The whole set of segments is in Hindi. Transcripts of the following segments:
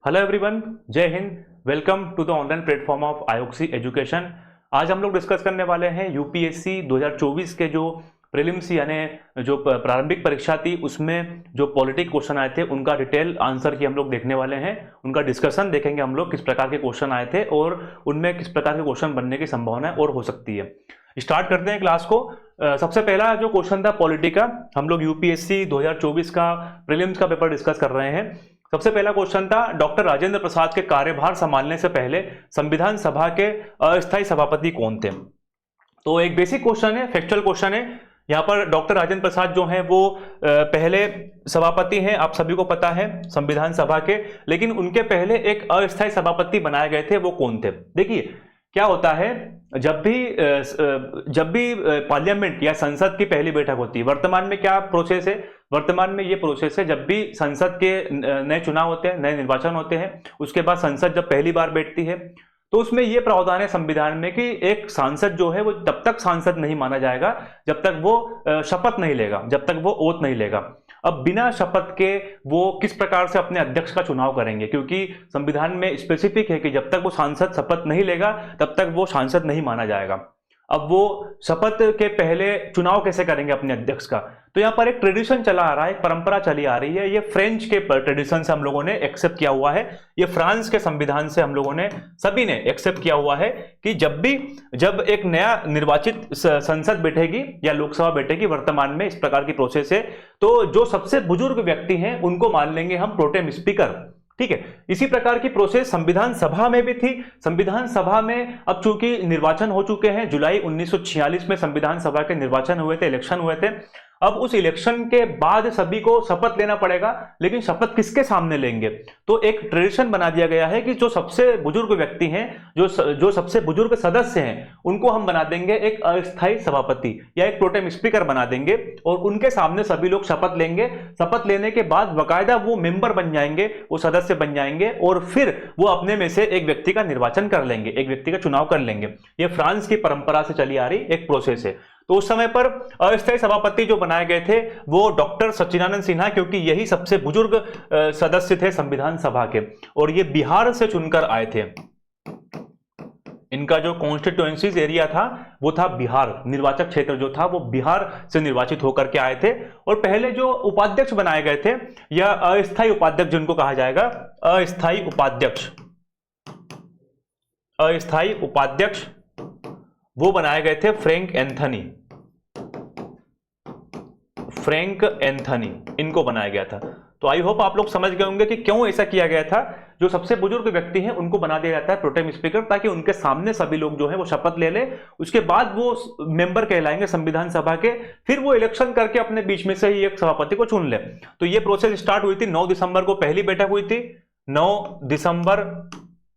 हेलो एवरीवन, जय हिंद। Welcome to the online platform of आयोक्सी एजुकेशन। आज हम लोग डिस्कस करने वाले हैं यूपीएससी 2024 के जो प्रीलिम्स यानी जो प्रारंभिक परीक्षा थी उसमें जो पॉलिटिक क्वेश्चन आए थे उनका डिटेल आंसर की हम लोग देखने वाले हैं। उनका डिस्कशन देखेंगे हम लोग, किस प्रकार के क्वेश्चन आए थे और उनमें किस प्रकार के क्वेश्चन बनने की संभावना और हो सकती है। स्टार्ट करते हैं क्लास को। सबसे पहला जो क्वेश्चन था पॉलिटी का, हम लोग यूपीएससी 2024 का प्रीलिम्स का पेपर डिस्कस कर रहे हैं। सबसे पहला क्वेश्चन था, डॉक्टर राजेंद्र प्रसाद के कार्यभार संभालने से पहले संविधान सभा के अस्थायी सभापति कौन थे। तो एक बेसिक क्वेश्चन है, फैक्चुअल क्वेश्चन है। यहाँ पर डॉक्टर राजेंद्र प्रसाद जो हैं वो पहले सभापति हैं, आप सभी को पता है संविधान सभा के, लेकिन उनके पहले एक अस्थायी सभापति बनाए गए थे, वो कौन थे। देखिए क्या होता है, जब भी पार्लियामेंट या संसद की पहली बैठक होती है, वर्तमान में क्या प्रोसेस है, वर्तमान में ये प्रोसेस है, जब भी संसद के नए चुनाव होते हैं, नए निर्वाचन होते हैं, उसके बाद संसद जब पहली बार बैठती है तो उसमें ये प्रावधान है संविधान में कि एक सांसद जो है वो तब तक सांसद नहीं माना जाएगा जब तक वो शपथ नहीं लेगा, जब तक वो ओथ नहीं लेगा। अब बिना शपथ के वो किस प्रकार से अपने अध्यक्ष का चुनाव करेंगे, क्योंकि संविधान में स्पेसिफिक है कि जब तक वो सांसद शपथ नहीं लेगा तब तक वो सांसद नहीं माना जाएगा। अब वो शपथ के पहले चुनाव कैसे करेंगे अपने अध्यक्ष का। तो यहाँ पर एक ट्रेडिशन चला आ रहा है, एक परंपरा चली आ रही है। ये फ्रेंच के ट्रेडिशन से हम लोगों ने एक्सेप्ट किया हुआ है, ये फ्रांस के संविधान से हम लोगों ने सभी ने एक्सेप्ट किया हुआ है कि जब एक नया निर्वाचित संसद बैठेगी या लोकसभा बैठेगी, वर्तमान में इस प्रकार की प्रोसेस है, तो जो सबसे बुजुर्ग व्यक्ति हैं उनको मान लेंगे हम प्रोटेम स्पीकर। ठीक है, इसी प्रकार की प्रोसेस संविधान सभा में भी थी। संविधान सभा में अब चूंकि निर्वाचन हो चुके हैं, जुलाई 1946 में संविधान सभा के निर्वाचन हुए थे, इलेक्शन हुए थे। अब उस इलेक्शन के बाद सभी को शपथ लेना पड़ेगा, लेकिन शपथ किसके सामने लेंगे। तो एक ट्रेडिशन बना दिया गया है कि जो सबसे बुजुर्ग व्यक्ति हैं, जो सबसे बुजुर्ग सदस्य हैं, उनको हम बना देंगे एक अस्थायी सभापति या एक प्रोटेम स्पीकर बना देंगे और उनके सामने सभी लोग शपथ लेंगे। शपथ लेने के बाद बाकायदा वो मेंबर बन जाएंगे, वो सदस्य बन जाएंगे और फिर वो अपने में से एक व्यक्ति का निर्वाचन कर लेंगे, एक व्यक्ति का चुनाव कर लेंगे। ये फ्रांस की परंपरा से चली आ रही एक प्रोसेस है। तो उस समय पर अस्थायी सभापति जो बनाए गए थे वो डॉक्टर सच्चिदानंद सिन्हा, क्योंकि यही सबसे बुजुर्ग सदस्य थे संविधान सभा के और ये बिहार से चुनकर आए थे। इनका जो कॉन्स्टिट्यूएंसीज एरिया था वो था बिहार, निर्वाचक क्षेत्र जो था वो बिहार से निर्वाचित होकर के आए थे। और पहले जो उपाध्यक्ष बनाए गए थे या अस्थायी उपाध्यक्ष जिनको कहा जाएगा, अस्थायी उपाध्यक्ष वो बनाए गए थे फ्रैंक एंथनी, इनको बनाया गया था। तो आई होप आप लोग समझ गए होंगे कि क्यों ऐसा किया गया था। जो सबसे बुजुर्ग व्यक्ति हैं उनको बना दिया जाता है प्रोटेम स्पीकर, ताकि उनके सामने सभी लोग जो है वो शपथ ले ले, उसके बाद वो मेंबर कहलाएंगे संविधान सभा के, फिर वो इलेक्शन करके अपने बीच में से ही एक सभापति को चुन ले। तो ये प्रोसेस स्टार्ट हुई थी 9 दिसंबर को, पहली बैठक हुई थी 9 दिसंबर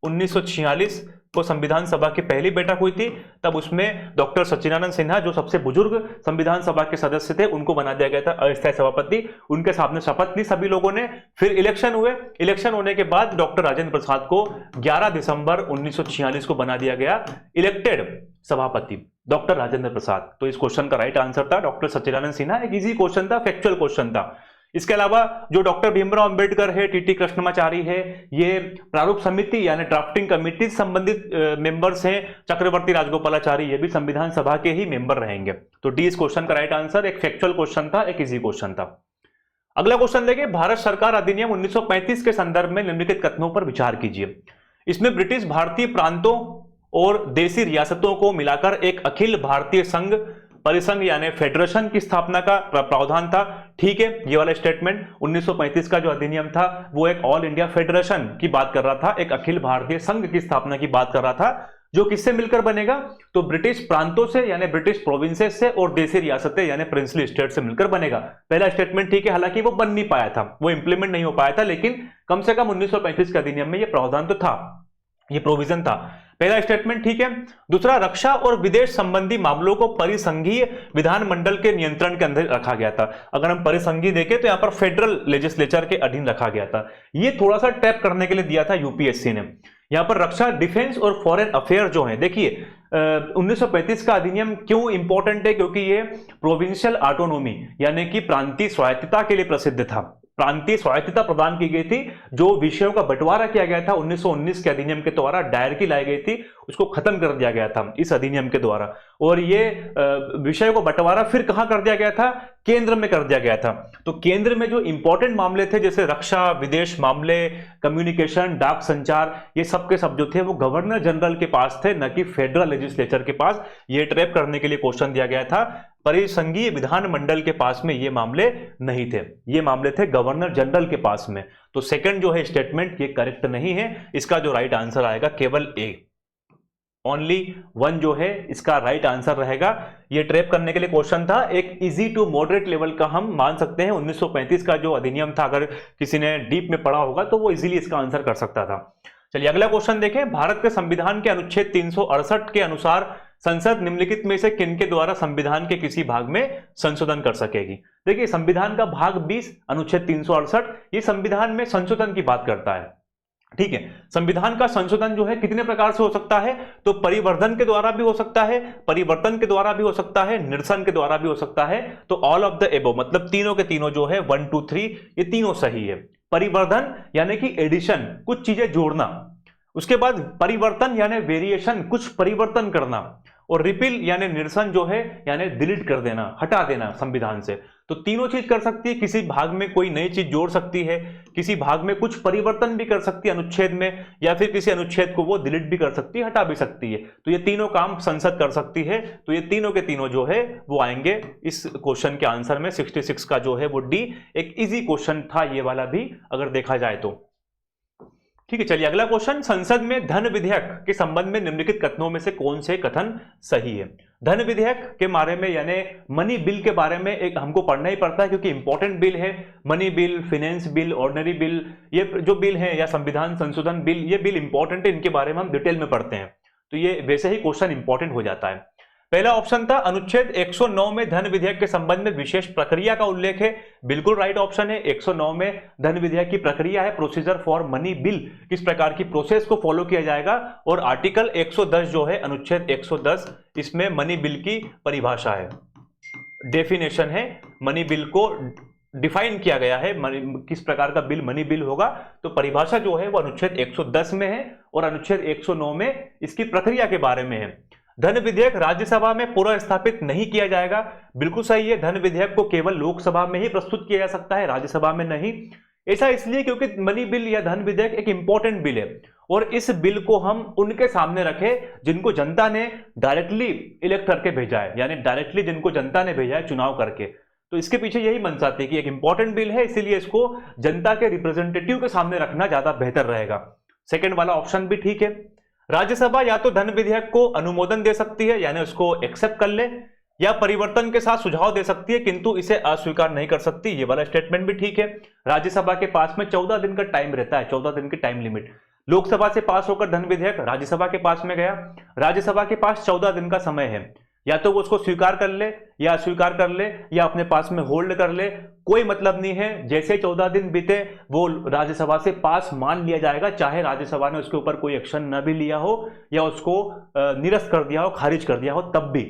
1946 को संविधान सभा की पहली बैठक हुई थी। तब उसमें डॉक्टर सच्चिदानंद सिन्हा जो सबसे बुजुर्ग संविधान सभा के सदस्य थे उनको बना दिया गया था अस्थायी सभापति। उनके सामने शपथ ली सभी लोगों ने, फिर इलेक्शन हुए। इलेक्शन होने के बाद डॉक्टर राजेंद्र प्रसाद को 11 दिसंबर 1946 को बना दिया गया इलेक्टेड सभापति, डॉक्टर राजेंद्र प्रसाद। तो इस क्वेश्चन का राइट आंसर था डॉक्टर सच्चिदानंद सिन्हा। एक इजी क्वेश्चन था, फैक्चुअल क्वेश्चन था। इसके अलावा जो डॉक्टर भीमराव अंबेडकर है, टीटी कृष्णमाचारी है, ये प्रारूप समिति यानी ड्राफ्टिंग कमेटी से संबंधित मेंबर्स हैं। चक्रवर्ती राजगोपालाचारी ये भी संविधान सभा के ही मेंबर रहेंगे। तो डी इस क्वेश्चन का राइट आंसर। एक फैक्चुअल क्वेश्चन था, एक इजी क्वेश्चन था। अगला क्वेश्चन देखिए, भारत सरकार अधिनियम 1935 के संदर्भ में निम्नलिखित कथनों पर विचार कीजिए। इसमें ब्रिटिश भारतीय प्रांतों और देशी रियासतों को मिलाकर एक अखिल भारतीय संघ परिसंघ यानी फेडरेशन की स्थापना का प्रावधान था। ठीक है, ये वाला स्टेटमेंट 1935 का जो अधिनियम था वो एक ऑल इंडिया फेडरेशन की बात कर रहा था, एक अखिल भारतीय संघ की स्थापना की बात कर रहा था, जो किससे मिलकर बनेगा, तो ब्रिटिश प्रांतों से यानी ब्रिटिश प्रोविंसेस से और देशी रियासतें यानी प्रिंसली स्टेट से मिलकर बनेगा। पहला स्टेटमेंट ठीक है, हालांकि वो बन नहीं पाया था, वो इंप्लीमेंट नहीं हो पाया था, लेकिन कम से कम 1935 के अधिनियम में ये प्रावधान तो था, ये प्रोविजन था। पहला स्टेटमेंट ठीक है। दूसरा, रक्षा और विदेश संबंधी मामलों को परिसंघीय विधानमंडल के नियंत्रण के अंदर रखा गया था। अगर हम परिसंघीय देखें तो यहां पर फेडरल लेजिस्लेचर के अधीन रखा गया था। ये थोड़ा सा टैप करने के लिए दिया था यूपीएससी ने। यहां पर रक्षा, डिफेंस और फॉरेन अफेयर जो है, देखिए 1935 का अधिनियम क्यों इंपॉर्टेंट है, क्योंकि ये प्रोविंशियल ऑटोनॉमी यानी कि प्रांतीय स्वायत्तता के लिए प्रसिद्ध था। प्रांतीय स्वायत्तता प्रदान की गई थी। जो विषयों का बंटवारा किया गया था 1919 के अधिनियम के द्वारा, डायरकी लाई गई थी, उसको खत्म कर दिया गया था इस अधिनियम के द्वारा। और ये विषयों को बंटवारा फिर कहां कर दिया गया था? केंद्र में कर दिया गया था। तो केंद्र में जो इंपॉर्टेंट मामले थे जैसे रक्षा, विदेश मामले, कम्युनिकेशन, डाक संचार, ये सब के सब जो थे वो गवर्नर जनरल के पास थे, न कि फेडरल लेजिस्लेचर के पास। ये ट्रैप करने के लिए क्वेश्चन दिया गया था। परिसंघीय विधानमंडल के पास में ये मामले नहीं थे, ये मामले थे गवर्नर जनरल के पास में। तो सेकंड जो है स्टेटमेंट ये करेक्ट नहीं है। इसका जो राइट आंसर आएगा केवल ए, ओनली वन जो है इसका राइट आंसर रहेगा। ये ट्रैप करने के लिए क्वेश्चन था, एक इजी टू मॉडरेट लेवल का हम मान सकते हैं। 1935 का जो अधिनियम था, अगर किसी ने डीप में पढ़ा होगा तो वो इजीली इसका आंसर कर सकता था। चलिए अगला क्वेश्चन देखें। भारत के संविधान के अनुच्छेद 368 के अनुसार संसद निम्नलिखित में से किनके द्वारा संविधान के किसी भाग में संशोधन कर सकेगी? देखिए संविधान का भाग 20 अनुच्छेद 368 ये संविधान में संशोधन की बात करता है। ठीक है, संविधान का संशोधन जो है कितने प्रकार से हो सकता है? तो परिवर्धन के द्वारा भी हो सकता है, परिवर्तन के द्वारा भी हो सकता है, निरसन के द्वारा भी हो सकता है। तो ऑल ऑफ द एबव, मतलब तीनों के तीनों जो है 1 2 3 ये तीनों सही है। परिवर्धन यानी कि एडिशन, कुछ चीजें जोड़ना। उसके बाद परिवर्तन यानी वेरिएशन, कुछ परिवर्तन करना। और रिपील यानी निरसन जो है यानी डिलीट कर देना, हटा देना संविधान से। तो तीनों चीज कर सकती है, किसी भाग में कोई नई चीज जोड़ सकती है, किसी भाग में कुछ परिवर्तन भी कर सकती है अनुच्छेद में, या फिर किसी अनुच्छेद को वो डिलीट भी कर सकती है, हटा भी सकती है। तो ये तीनों काम संसद कर सकती है। तो ये तीनों के तीनों जो है वो आएंगे इस क्वेश्चन के आंसर में। 66 का जो है वो डी, एक इजी क्वेश्चन था ये वाला भी अगर देखा जाए तो। ठीक है, चलिए अगला क्वेश्चन। संसद में धन विधेयक के संबंध में निम्नलिखित कथनों में से कौन से कथन सही है? धन विधेयक के बारे में यानी मनी बिल के बारे में एक हमको पढ़ना ही पड़ता है, क्योंकि इंपॉर्टेंट बिल है। Money bill, finance bill, ordinary bill, ये जो बिल है, या संविधान संशोधन बिल, ये बिल इंपॉर्टेंट है, इनके बारे में हम डिटेल में पढ़ते हैं। तो ये वैसे ही क्वेश्चन इंपॉर्टेंट हो जाता है। पहला ऑप्शन था अनुच्छेद 109 में धन विधेयक के संबंध में विशेष प्रक्रिया का उल्लेख है। बिल्कुल राइट ऑप्शन है। 109 में धन विधेयक की प्रक्रिया है, प्रोसीजर फॉर मनी बिल, किस प्रकार की प्रोसेस को फॉलो किया जाएगा। और आर्टिकल 110 जो है, अनुच्छेद 110, इसमें मनी बिल की परिभाषा है, डेफिनेशन है। मनी बिल को डिफाइन किया गया है, किस प्रकार का बिल मनी बिल होगा। तो परिभाषा जो है वो अनुच्छेद 110 में है, और अनुच्छेद 109 में इसकी प्रक्रिया के बारे में है। धन विधेयक राज्यसभा में पुनः स्थापित नहीं किया जाएगा, बिल्कुल सही है। धन विधेयक को केवल लोकसभा में ही प्रस्तुत किया जा सकता है, राज्यसभा में नहीं। ऐसा इसलिए क्योंकि मनी बिल या धन विधेयक एक इंपॉर्टेंट बिल है, और इस बिल को हम उनके सामने रखें जिनको जनता ने डायरेक्टली इलेक्ट करके भेजा है, यानी डायरेक्टली जिनको जनता ने भेजा है चुनाव करके। तो इसके पीछे यही मनसाती है कि एक इंपॉर्टेंट बिल है, इसीलिए इसको जनता के रिप्रेजेंटेटिव के सामने रखना ज्यादा बेहतर रहेगा। सेकेंड वाला ऑप्शन भी ठीक है। राज्यसभा या तो धन विधेयक को अनुमोदन दे सकती है, यानी उसको एक्सेप्ट कर ले, या परिवर्तन के साथ सुझाव दे सकती है, किंतु इसे अस्वीकार नहीं कर सकती। ये वाला स्टेटमेंट भी ठीक है। राज्यसभा के पास में 14 दिन का टाइम रहता है, 14 दिन की टाइम लिमिट। लोकसभा से पास होकर धन विधेयक राज्यसभा के पास में गया, राज्यसभा के पास 14 दिन का समय है, या तो वो उसको स्वीकार कर ले या अस्वीकार कर ले, या अपने पास में होल्ड कर ले, कोई मतलब नहीं है। जैसे 14 दिन बीते वो राज्यसभा से पास मान लिया जाएगा, चाहे राज्यसभा ने उसके ऊपर कोई एक्शन न भी लिया हो, या उसको निरस्त कर दिया हो, खारिज कर दिया हो, तब भी।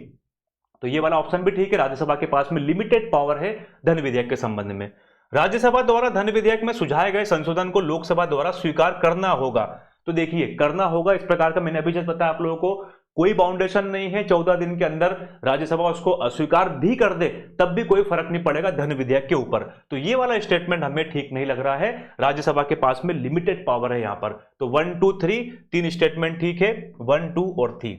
तो ये वाला ऑप्शन भी ठीक है। राज्यसभा के पास में लिमिटेड पावर है धन विधेयक के संबंध में। राज्यसभा द्वारा धन विधेयक में सुझाए गए संशोधन को लोकसभा द्वारा स्वीकार करना होगा। तो देखिए, करना होगा इस प्रकार का मैंने अभी जस्ट बताया आप लोगों को, कोई बाउंडेशन नहीं है। 14 दिन के अंदर राज्यसभा उसको अस्वीकार भी कर दे तब भी कोई फर्क नहीं पड़ेगा धन विधेयक के ऊपर। तो ये वाला स्टेटमेंट हमें ठीक नहीं लग रहा है। राज्यसभा के पास में लिमिटेड पावर है यहां पर। तो 1 2 3 तीन स्टेटमेंट ठीक है, 1 2 और 3।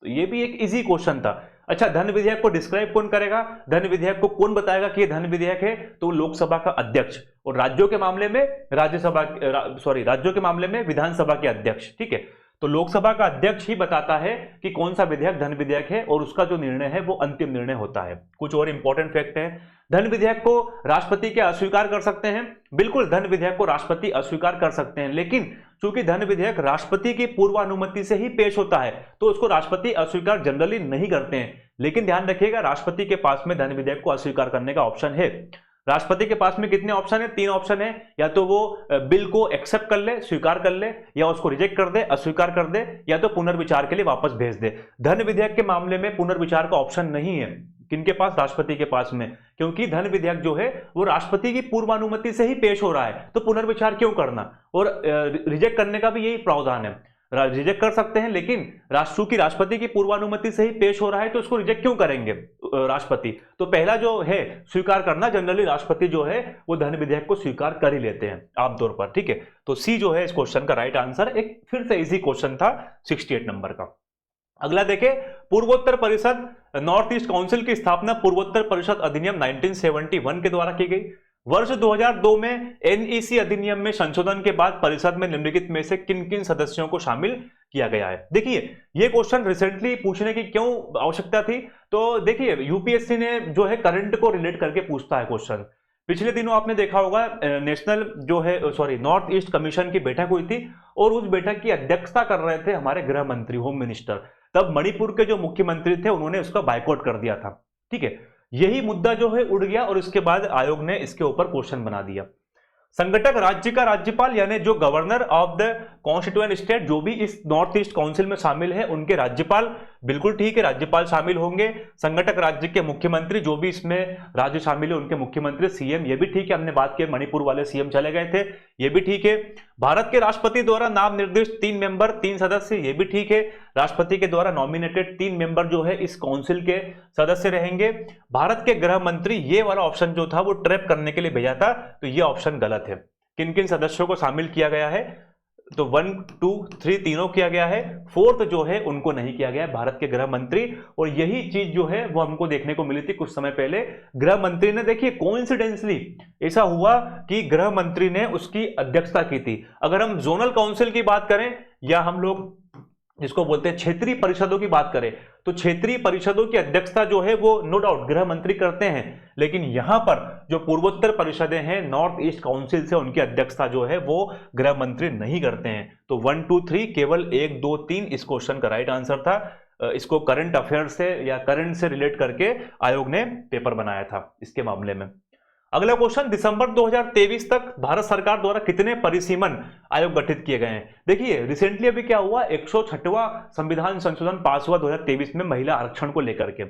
तो ये भी एक इजी क्वेश्चन था। अच्छा, धन विधेयक को डिस्क्राइब कौन करेगा? धन विधेयक को कौन बताएगा कि ये धन विधेयक है? तो लोकसभा का अध्यक्ष, और राज्यों के मामले में राज्यों के मामले में विधानसभा के अध्यक्ष। ठीक है, तो लोकसभा का अध्यक्ष ही बताता है कि कौन सा विधेयक धन विधेयक है, और उसका जो निर्णय है वो अंतिम निर्णय होता है। कुछ और इंपॉर्टेंट फैक्ट है। धन विधेयक को राष्ट्रपति क्या अस्वीकार कर सकते हैं? बिल्कुल, धन विधेयक को राष्ट्रपति अस्वीकार कर सकते हैं, लेकिन चूंकि धन विधेयक राष्ट्रपति की पूर्व अनुमति से ही पेश होता है तो उसको राष्ट्रपति अस्वीकार जनरली नहीं करते हैं। लेकिन ध्यान रखिएगा, राष्ट्रपति के पास में धन विधेयक को अस्वीकार करने का ऑप्शन है। राष्ट्रपति के पास में कितने ऑप्शन है? 3 ऑप्शन है। या तो वो बिल को एक्सेप्ट कर ले, स्वीकार कर ले, या उसको रिजेक्ट कर दे, अस्वीकार कर दे, या तो पुनर्विचार के लिए वापस भेज दे। धन विधेयक के मामले में पुनर्विचार का ऑप्शन नहीं है। किनके पास? राष्ट्रपति के पास में, क्योंकि धन विधेयक जो है वो राष्ट्रपति की पूर्वानुमति से ही पेश हो रहा है, तो पुनर्विचार क्यों करना। और रिजेक्ट करने का भी यही प्रावधान है, रिजेक्ट कर सकते हैं, लेकिन राष्ट्रपति की पूर्वानुमति से ही पेश हो रहा है तो उसको रिजेक्ट क्यों करेंगे राष्ट्रपति। तो पहला जो है स्वीकार करना, जनरली राष्ट्रपति जो है वो धन विधेयक को स्वीकार कर ही लेते हैं आमतौर पर, ठीक है। तो सी जो है इस क्वेश्चन का राइट आंसर। एक फिर से इजी क्वेश्चन था 68 नंबर का। अगला देखें, पूर्वोत्तर परिषद नॉर्थ ईस्ट काउंसिल की स्थापना पूर्वोत्तर परिषद अधिनियम 1971 के द्वारा की गई। वर्ष 2002 में एनईसी अधिनियम में संशोधन के बाद परिषद में निम्नलिखित में से किन किन सदस्यों को शामिल किया गया है। देखिए ये क्वेश्चन रिसेंटली पूछने की क्यों आवश्यकता थी, तो देखिए यूपीएससी ने जो है करंट को रिलेट करके पूछता है क्वेश्चन। पिछले दिनों आपने देखा होगा नेशनल जो है नॉर्थ ईस्ट कमीशन की बैठक हुई थी और उस बैठक की अध्यक्षता कर रहे थे हमारे गृह मंत्री, होम मिनिस्टर। तब मणिपुर के जो मुख्यमंत्री थे उन्होंने उसका बायकॉट कर दिया था, ठीक है। यही मुद्दा जो है उड़ गया और इसके बाद आयोग ने इसके ऊपर क्वेश्चन बना दिया। संगठक राज्य का राज्यपाल यानी जो governor of the constituent state जो भी इस नॉर्थ ईस्ट काउंसिल में शामिल है उनके राज्यपाल, बिल्कुल ठीक है, राज्यपाल शामिल होंगे। संगठक राज्य के मुख्यमंत्री जो भी इसमें राज्य शामिल है उनके मुख्यमंत्री, सीएम, ये भी ठीक है, हमने बात की मणिपुर वाले सीएम चले गए थे, ये भी ठीक है। भारत के राष्ट्रपति द्वारा नाम निर्दिष्ट 3 मेंबर 3 सदस्य, ये भी ठीक है। राष्ट्रपति के द्वारा नॉमिनेटेड 3 मेंबर जो है इस काउंसिल के सदस्य रहेंगे। भारत के गृह मंत्री, ये वाला ऑप्शन जो था वो ट्रैप करने के लिए भेजा था, तो ये ऑप्शन गलत है। किन किन सदस्यों को शामिल किया गया है, तो 1, 2, 3 तीनों किया गया है, 4th जो है उनको नहीं किया गया है, भारत के गृह मंत्री। और यही चीज जो है वो हमको देखने को मिली थी कुछ समय पहले। गृह मंत्री ने, देखिए कोइंसिडेंसली ऐसा हुआ कि गृह मंत्री ने उसकी अध्यक्षता की थी। अगर हम जोनल काउंसिल की बात करें या हम लोग जिसको बोलते हैं क्षेत्रीय परिषदों की बात करें, तो क्षेत्रीय परिषदों की अध्यक्षता जो है वो नो डाउट गृह मंत्री करते हैं, लेकिन यहां पर जो पूर्वोत्तर परिषदें हैं नॉर्थ ईस्ट काउंसिल से, उनकी अध्यक्षता जो है वो गृह मंत्री नहीं करते हैं। तो 1, 2, 3 केवल 1, 2, 3 इस क्वेश्चन का राइट आंसर था। इसको करंट अफेयर से या करंट से रिलेट करके आयोग ने पेपर बनाया था इसके मामले में। अगला क्वेश्चन, दिसंबर 2023 तक भारत सरकार द्वारा कितने परिसीमन आयोग गठित किए गए हैं। देखिए रिसेंटली अभी क्या हुआ, 106वां संविधान संशोधन पास हुआ 2023 में महिला आरक्षण को लेकर के।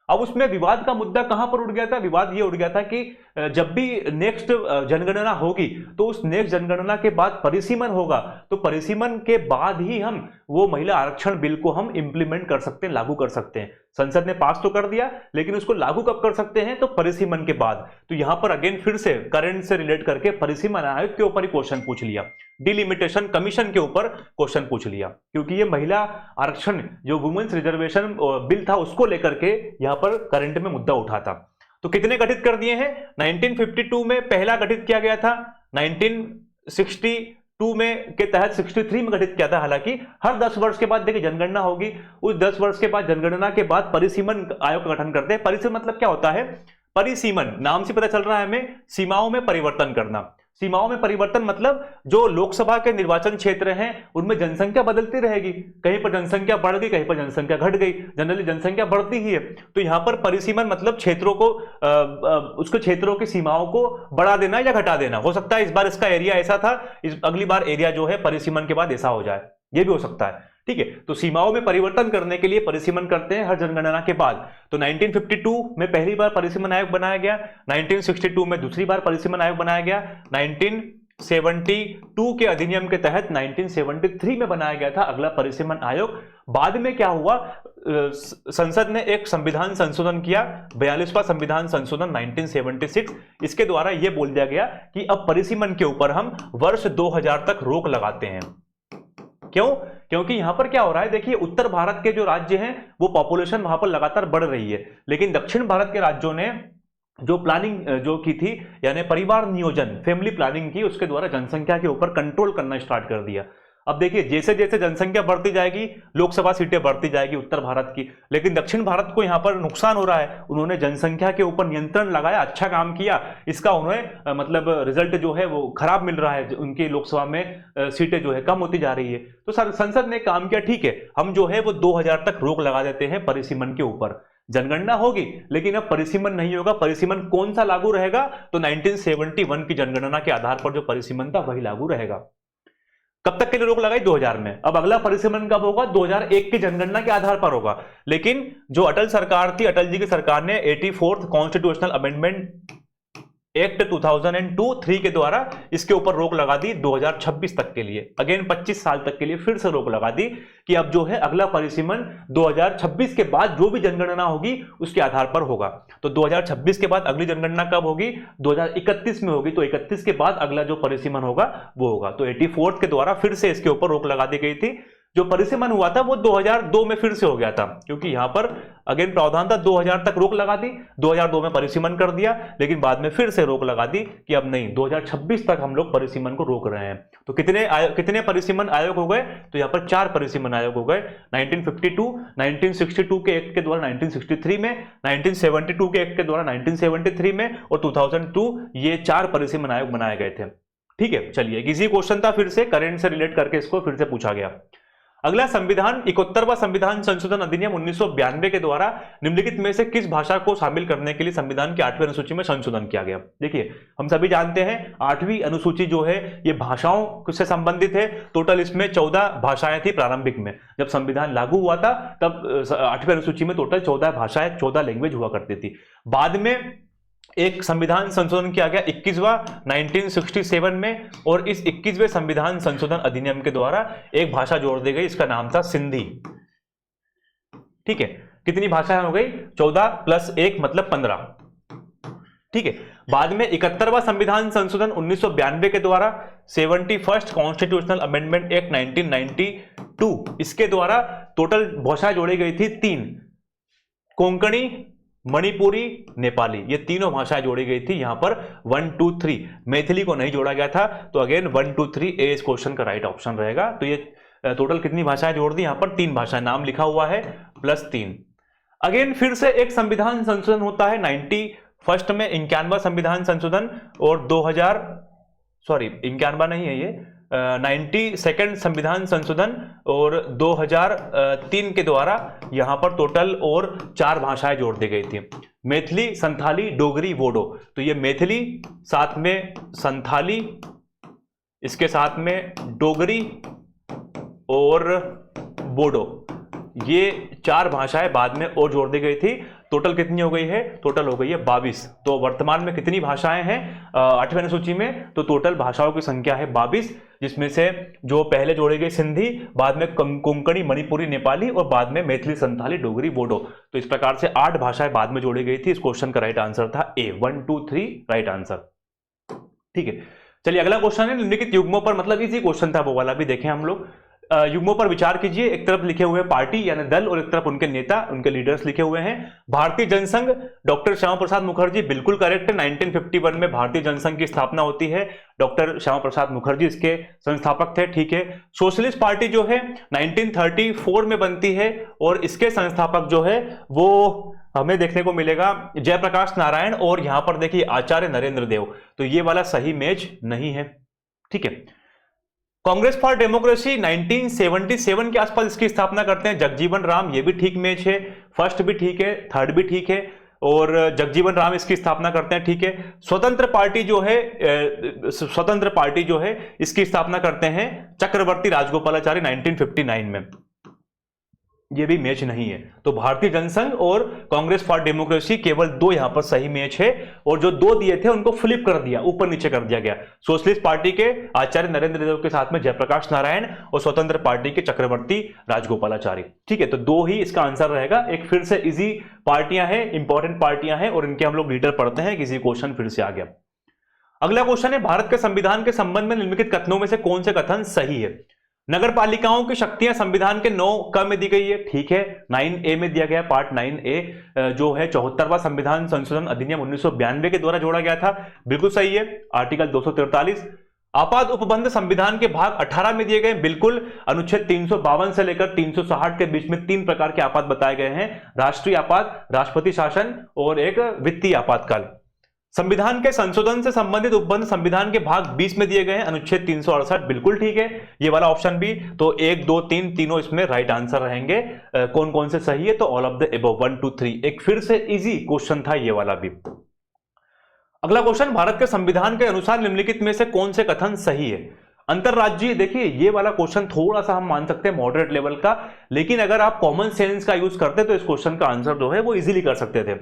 अब उसमें विवाद का मुद्दा कहां पर उठ गया था, विवाद ये उठ गया था कि जब भी नेक्स्ट जनगणना होगी तो उस नेक्स्ट जनगणना के बाद परिसीमन होगा, तो परिसीमन के बाद ही हम वो महिला आरक्षण बिल को हम इंप्लीमेंट कर सकते हैं, लागू कर सकते हैं। संसद ने पास तो कर दिया, लेकिन उसको लागू कब कर सकते हैं, तो परिसीमन के बाद। तो यहां पर अगेन फिर से करंट से रिलेट करके परिसीमन आयोग के ऊपर ही क्वेश्चन पूछ लिया, डिलिमिटेशन कमीशन के ऊपर क्वेश्चन पूछ लिया, क्योंकि ये महिला आरक्षण जो वुमेन्स रिजर्वेशन बिल था उसको लेकर के यहां पर करंट में मुद्दा उठा था। तो कितने गठित कर दिए हैं, 1952 में पहला गठित किया गया था, 1962 में के तहत 63 में गठित किया था। हालांकि हर 10 वर्ष के बाद देखिए जनगणना होगी, उस 10 वर्ष के बाद जनगणना के बाद परिसीमन आयोग का गठन करते हैं। परिसीमन मतलब क्या होता है, परिसीमन नाम से पता चल रहा है हमें, सीमाओं में परिवर्तन करना। सीमाओं में परिवर्तन मतलब जो लोकसभा के निर्वाचन क्षेत्र हैं उनमें जनसंख्या बदलती रहेगी, कहीं पर जनसंख्या बढ़ गई, कहीं पर जनसंख्या घट गई, जनरली जनसंख्या बढ़ती ही है। तो यहां पर परिसीमन मतलब क्षेत्रों को उसके क्षेत्रों की सीमाओं को बढ़ा देना या घटा देना। हो सकता है इस बार इसका एरिया ऐसा था, अगली बार एरिया जो है परिसीमन के बाद ऐसा हो जाए, ये भी हो सकता है, ठीक है। तो सीमाओं में परिवर्तन करने के लिए परिसीमन करते हैं हर जनगणना के बाद। तो 1952 में पहली बार परिसीमन आयोग बनाया गया, 1962 में दूसरी बार परिसीमन आयोग बनाया गया, 1972 के अधिनियम के तहत 1973 में बनाया गया था अगला परिसीमन आयोग। बाद में क्या हुआ, संसद ने एक संविधान संशोधन किया, 42वां संविधान संशोधन 1976। इसके द्वारा यह बोल दिया गया कि अब परिसीमन के ऊपर हम वर्ष 2000 तक रोक लगाते हैं। क्यों, क्योंकि यहां पर क्या हो रहा है, देखिए उत्तर भारत के जो राज्य हैं वो पॉपुलेशन वहां पर लगातार बढ़ रही है, लेकिन दक्षिण भारत के राज्यों ने जो प्लानिंग जो की थी यानी परिवार नियोजन, फैमिली प्लानिंग की, उसके द्वारा जनसंख्या के ऊपर कंट्रोल करना स्टार्ट कर दिया। अब देखिए जैसे जैसे जनसंख्या बढ़ती जाएगी लोकसभा सीटें बढ़ती जाएगी उत्तर भारत की, लेकिन दक्षिण भारत को यहां पर नुकसान हो रहा है। उन्होंने जनसंख्या के ऊपर नियंत्रण लगाया, अच्छा काम किया, इसका उन्हें मतलब रिजल्ट जो है वो खराब मिल रहा है, उनकी लोकसभा में सीटें जो है कम होती जा रही है। तो संसद ने काम किया, ठीक है हम जो है वो 2000 तक रोक लगा देते हैं परिसीमन के ऊपर। जनगणना होगी लेकिन अब परिसीमन नहीं होगा। परिसीमन कौन सा लागू रहेगा, तो 1971 की जनगणना के आधार पर जो परिसीमन था वही लागू रहेगा। कब तक के लिए रोक लगाई? 2000 में। अब अगला परिसीमन कब होगा? 2001 की जनगणना के आधार पर होगा। लेकिन जो अटल सरकार थी, अटल जी की सरकार ने 84th कॉन्स्टिट्यूशनल अमेंडमेंट एक्ट 2002-3 के द्वारा इसके ऊपर रोक लगा दी 2026 तक के लिए। अगेन 25 साल तक के लिए फिर से रोक लगा दी कि अब जो है अगला परिसीमन 2026 के बाद जो भी जनगणना होगी उसके आधार पर होगा। तो 2026 के बाद अगली जनगणना कब होगी? 2031 में होगी। तो 31 के बाद अगला जो परिसीमन होगा वो होगा। तो 84th के द्वारा फिर से इसके ऊपर रोक लगा दी गई थी। जो परिसीमन हुआ था वो 2002 में फिर से हो गया था, क्योंकि यहां पर अगेन प्रावधान था 2000 तक रोक लगा दी, 2002 में परिसीमन कर दिया, लेकिन बाद में फिर से रोक लगा दी कि अब नहीं, 2026 तक हम लोग परिसीमन को रोक रहे हैं। तो कितने परिसीमन आयोग हो गए? तो यहां पर 4 परिसीमन आयोग हो गए। 1952, 1962 के एक्ट के द्वारा 1963 में, 1972 के एक्ट के द्वारा 1973 में और 2002, ये 4 परिसीमन आयोग बनाए गए थे। ठीक है, चलिए इजी क्वेश्चन था, फिर से करंट से रिलेट करके इसको फिर से पूछा गया। अगला संविधान 71वां संविधान संशोधन अधिनियम 1992 के द्वारा निम्नलिखित में से किस भाषा को शामिल करने के लिए संविधान की 8वीं अनुसूची में संशोधन किया गया? देखिए, हम सभी जानते हैं 8वीं अनुसूची जो है ये भाषाओं से संबंधित है। टोटल इसमें 14 भाषाएं थी प्रारंभिक में, जब संविधान लागू हुआ था तब 8वीं अनुसूची में टोटल 14 भाषाएं, 14 लैंग्वेज हुआ करती थी। बाद में एक संविधान संशोधन किया गया 21वां 1967 में, और इस 21वें संविधान संशोधन अधिनियम के द्वारा एक भाषा जोड़ दी गई, इसका नाम था सिंधी। ठीक है, कितनी भाषाएं हो गई? 14 + 1 मतलब 15। ठीक है, बाद में 71वां संविधान संशोधन 1992 के द्वारा 71st कॉन्स्टिट्यूशनल अमेंडमेंट एक्ट 1992, इसके द्वारा टोटल भाषाएं जोड़ी गई थी 3, कोंकणी, मणिपुरी, नेपाली, ये तीनों भाषाएं जोड़ी गई थी। यहां पर 1 2 3 मैथिली को नहीं जोड़ा गया था, तो अगेन 1 2 3 ए इस क्वेश्चन का राइट ऑप्शन रहेगा। तो ये टोटल कितनी भाषाएं जोड़ दी? यहां पर 3 भाषाएं, नाम लिखा हुआ है +3। अगेन फिर से एक संविधान संशोधन होता है 91st में, 91वां संविधान संशोधन, और 91वां नहीं है ये, 92nd संविधान संशोधन और 2003 के द्वारा यहां पर टोटल और 4 भाषाएं जोड़ दी गई थी, मैथिली, संथाली, डोगरी, बोडो। तो ये मैथिली, साथ में संथाली, इसके साथ में डोगरी और बोडो, ये 4 भाषाएं बाद में और जोड़ दी गई थी। टोटल कितनी हो गई है? टोटल हो गई है 22। तो वर्तमान में कितनी भाषाएं हैं 8वीं अनुसूची में? तो टोटल भाषाओं की संख्या है 22, जिसमें से जो पहले जोड़ी गई सिंधी, बाद में कोंकणी, मणिपुरी, नेपाली और बाद में मैथिली, संथाली, डोगरी, बोडो। तो इस प्रकार से 8 भाषाएं बाद में जोड़ी गई थी। इस क्वेश्चन का राइट आंसर था ए, 1 2 3 राइट आंसर। ठीक है, चलिए अगला क्वेश्चन है निम्नलिखित युग्मों पर, मतलब इजी क्वेश्चन था वो वाला भी, देखें हम लोग। युग्मों पर विचार कीजिए। एक तरफ लिखे हुए पार्टी यानी दल और एक तरफ उनके नेता, उनके लीडर्स लिखे हुए हैं। भारतीय जनसंघ, डॉक्टर श्यामा प्रसाद मुखर्जी, बिल्कुल करेक्ट है। 1951 में भारतीय जनसंघ की स्थापना होती है, डॉक्टर श्यामा प्रसाद मुखर्जी इसके संस्थापक थे। ठीक है, सोशलिस्ट पार्टी जो है 1934 में बनती है और इसके संस्थापक जो है वो हमें देखने को मिलेगा जयप्रकाश नारायण, और यहां पर देखिए आचार्य नरेंद्र देव। तो ये वाला सही मैच नहीं है। ठीक है, कांग्रेस फॉर डेमोक्रेसी 1977 के आसपास इसकी स्थापना करते हैं जगजीवन राम, ये भी ठीक मैच है। फर्स्ट भी ठीक है, थर्ड भी ठीक है, और जगजीवन राम इसकी स्थापना करते हैं। ठीक है, स्वतंत्र पार्टी जो है इसकी स्थापना करते हैं चक्रवर्ती राजगोपालाचारी 1959 में, ये भी मैच नहीं है। तो भारतीय जनसंघ और कांग्रेस फॉर डेमोक्रेसी केवल 2 यहां पर सही मैच है, और जो 2 दिए थे उनको फ्लिप कर दिया, ऊपर नीचे कर दिया गया। सोशलिस्ट पार्टी के आचार्य नरेंद्र देव के साथ में जयप्रकाश नारायण, और स्वतंत्र पार्टी के चक्रवर्ती राजगोपालाचारी। ठीक है, तो 2 ही इसका आंसर रहेगा। एक फिर से इजी पार्टियां हैं, इंपॉर्टेंट पार्टियां हैं, और इनके हम लोग लीडर पढ़ते हैं। किसी क्वेश्चन फिर से आ गया। अगला क्वेश्चन है, भारत के संविधान के संबंध में निम्नलिखित कथनों में से कौन से कथन सही है? नगर पालिकाओं की शक्तियां संविधान के 9 क में दी गई है। ठीक है, 9A में दिया गया, पार्ट 9A जो है 74वां संविधान संशोधन अधिनियम 1992 के द्वारा जोड़ा गया था, बिल्कुल सही है। आर्टिकल 243। आपात उपबंध संविधान के भाग 18 में दिए गए, बिल्कुल। अनुच्छेद 352 से लेकर 360 के बीच में 3 प्रकार के आपात बताए गए हैं, राष्ट्रीय आपात, राष्ट्रपति शासन और एक वित्तीय आपातकाल। संविधान के संशोधन से संबंधित उपबंध संविधान के भाग 20 में दिए गए हैं, अनुच्छेद 368, बिल्कुल ठीक है ये वाला ऑप्शन भी। तो 1 2 3 तीनों इसमें राइट आंसर रहेंगे। कौन कौन से सही है? तो ऑल ऑफ द अबव, 1 2 3। एक फिर से इजी क्वेश्चन था ये वाला भी। अगला क्वेश्चन, भारत के संविधान के अनुसार निम्नलिखित में से कौन से कथन सही है? अंतरराज्यीय, देखिए ये वाला क्वेश्चन थोड़ा सा हम मान सकते हैं मॉडरेट लेवल का, लेकिन अगर आप कॉमन सेंस का यूज करते तो इस क्वेश्चन का आंसर जो है वो इजीली कर सकते थे।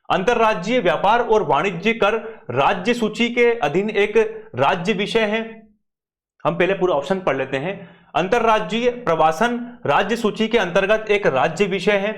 अंतरराज्यीय व्यापार और वाणिज्य कर राज्य सूची के अधीन एक राज्य विषय है। हम पहले पूरा ऑप्शन पढ़ लेते हैं। अंतरराज्यीय प्रवासन राज्य सूची के अंतर्गत एक राज्य विषय है।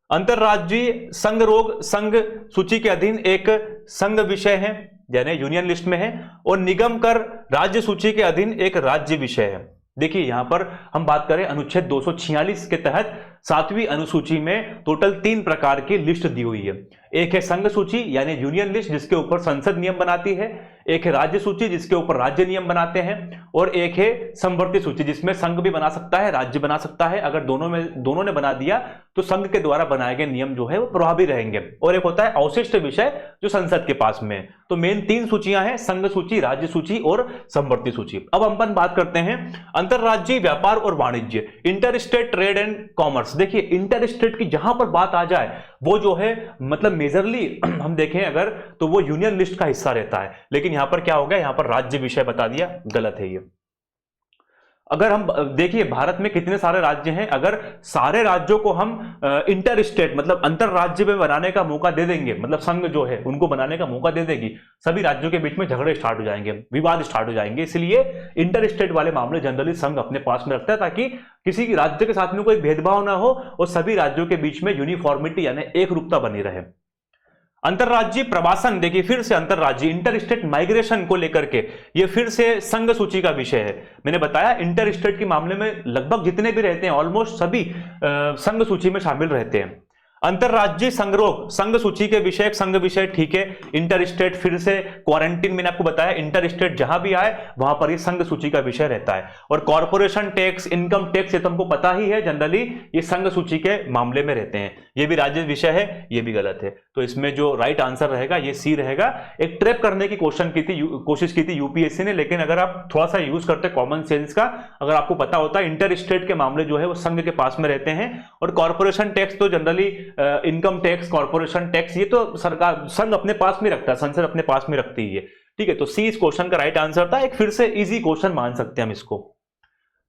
अंतरराज्यीय संघ रोग संघ सूची के अधीन एक संघ विषय है, यानी यूनियन लिस्ट में है। और निगम कर राज्य सूची के अधीन एक राज्य विषय है। देखिए यहां पर हम बात करें अनुच्छेद 246 के तहत 7वीं अनुसूची में टोटल 3 प्रकार की लिस्ट दी हुई है। एक है संघ सूची यानी यूनियन लिस्ट, जिसके ऊपर संसद नियम बनाती है। एक है राज्य सूची, जिसके ऊपर राज्य नियम बनाते हैं। और एक है समवर्ती सूची, जिसमें संघ भी बना सकता है, राज्य बना सकता है। अगर दोनों ने बना दिया तो संघ के द्वारा बनाए गए नियम जो है वो प्रभावी रहेंगे। और एक होता है अवशिष्ट विषय, जो संसद के पास में। तो मेन 3 सूचियां हैं, संघ सूची, राज्य सूची और समवर्ती सूची। अब हम बात करते हैं अंतरराज्यीय व्यापार और वाणिज्य, inter state trade and commerce. देखिए इंटर स्टेट की जहां पर बात आ जाए वो जो है मतलब मेजरली हम देखें अगर तो वो यूनियन लिस्ट का हिस्सा रहता है। लेकिन यहां पर क्या हो गया, यहां पर राज्य विषय बता दिया, गलत है ये। अगर हम देखिए भारत में कितने सारे राज्य हैं, अगर सारे राज्यों को हम इंटर स्टेट मतलब अंतर राज्य में बनाने का मौका दे देंगे, मतलब संघ जो है उनको बनाने का मौका दे देगी, सभी राज्यों के बीच में झगड़े स्टार्ट हो जाएंगे, विवाद स्टार्ट हो जाएंगे। इसलिए इंटर स्टेट वाले मामले जनरली संघ अपने पास में रखता है, ताकि किसी राज्य के साथ में कोई भेदभाव ना हो और सभी राज्यों के बीच में यूनिफॉर्मिटी यानी एक रूपता बनी रहे। अंतरराज्यीय प्रवासन, देखिए फिर से अंतरराज्यीय इंटर स्टेट माइग्रेशन को लेकर के ये फिर से संघ सूची का विषय है। मैंने बताया इंटर स्टेट के मामले में लगभग जितने भी रहते हैं ऑलमोस्ट सभी संघ सूची में शामिल रहते हैं। अंतरराज्यीय संघरोग संघ सूची के विषय, संघ विषय ठीक है। इंटर स्टेट फिर से क्वारंटीन, मैंने आपको बताया इंटर स्टेट जहां भी आए वहां पर ये संघ सूची का विषय रहता है। और कॉर्पोरेशन टैक्स, इनकम टैक्स, ये तो हमको पता ही है, जनरली ये संघ सूची के मामले में रहते हैं। ये भी राज्य विषय है, ये भी गलत है। तो इसमें जो राइट आंसर रहेगा ये सी रहेगा। एक ट्रैप करने की कोशिश की थी यूपीएससी ने, लेकिन अगर आप थोड़ा सा यूज करते कॉमन सेंस का, अगर आपको पता होता इंटर स्टेट के मामले जो है वो संघ के पास में रहते हैं। और कॉर्पोरेशन टैक्स तो generally income tax, corporation tax, ये तो सरकार संघ अपने पास में रखता है, संसद अपने पास में रखती है। ठीक है, तो सी इस क्वेश्चन का राइट आंसर था। एक फिर से इजी क्वेश्चन मान सकते हैं हम इसको।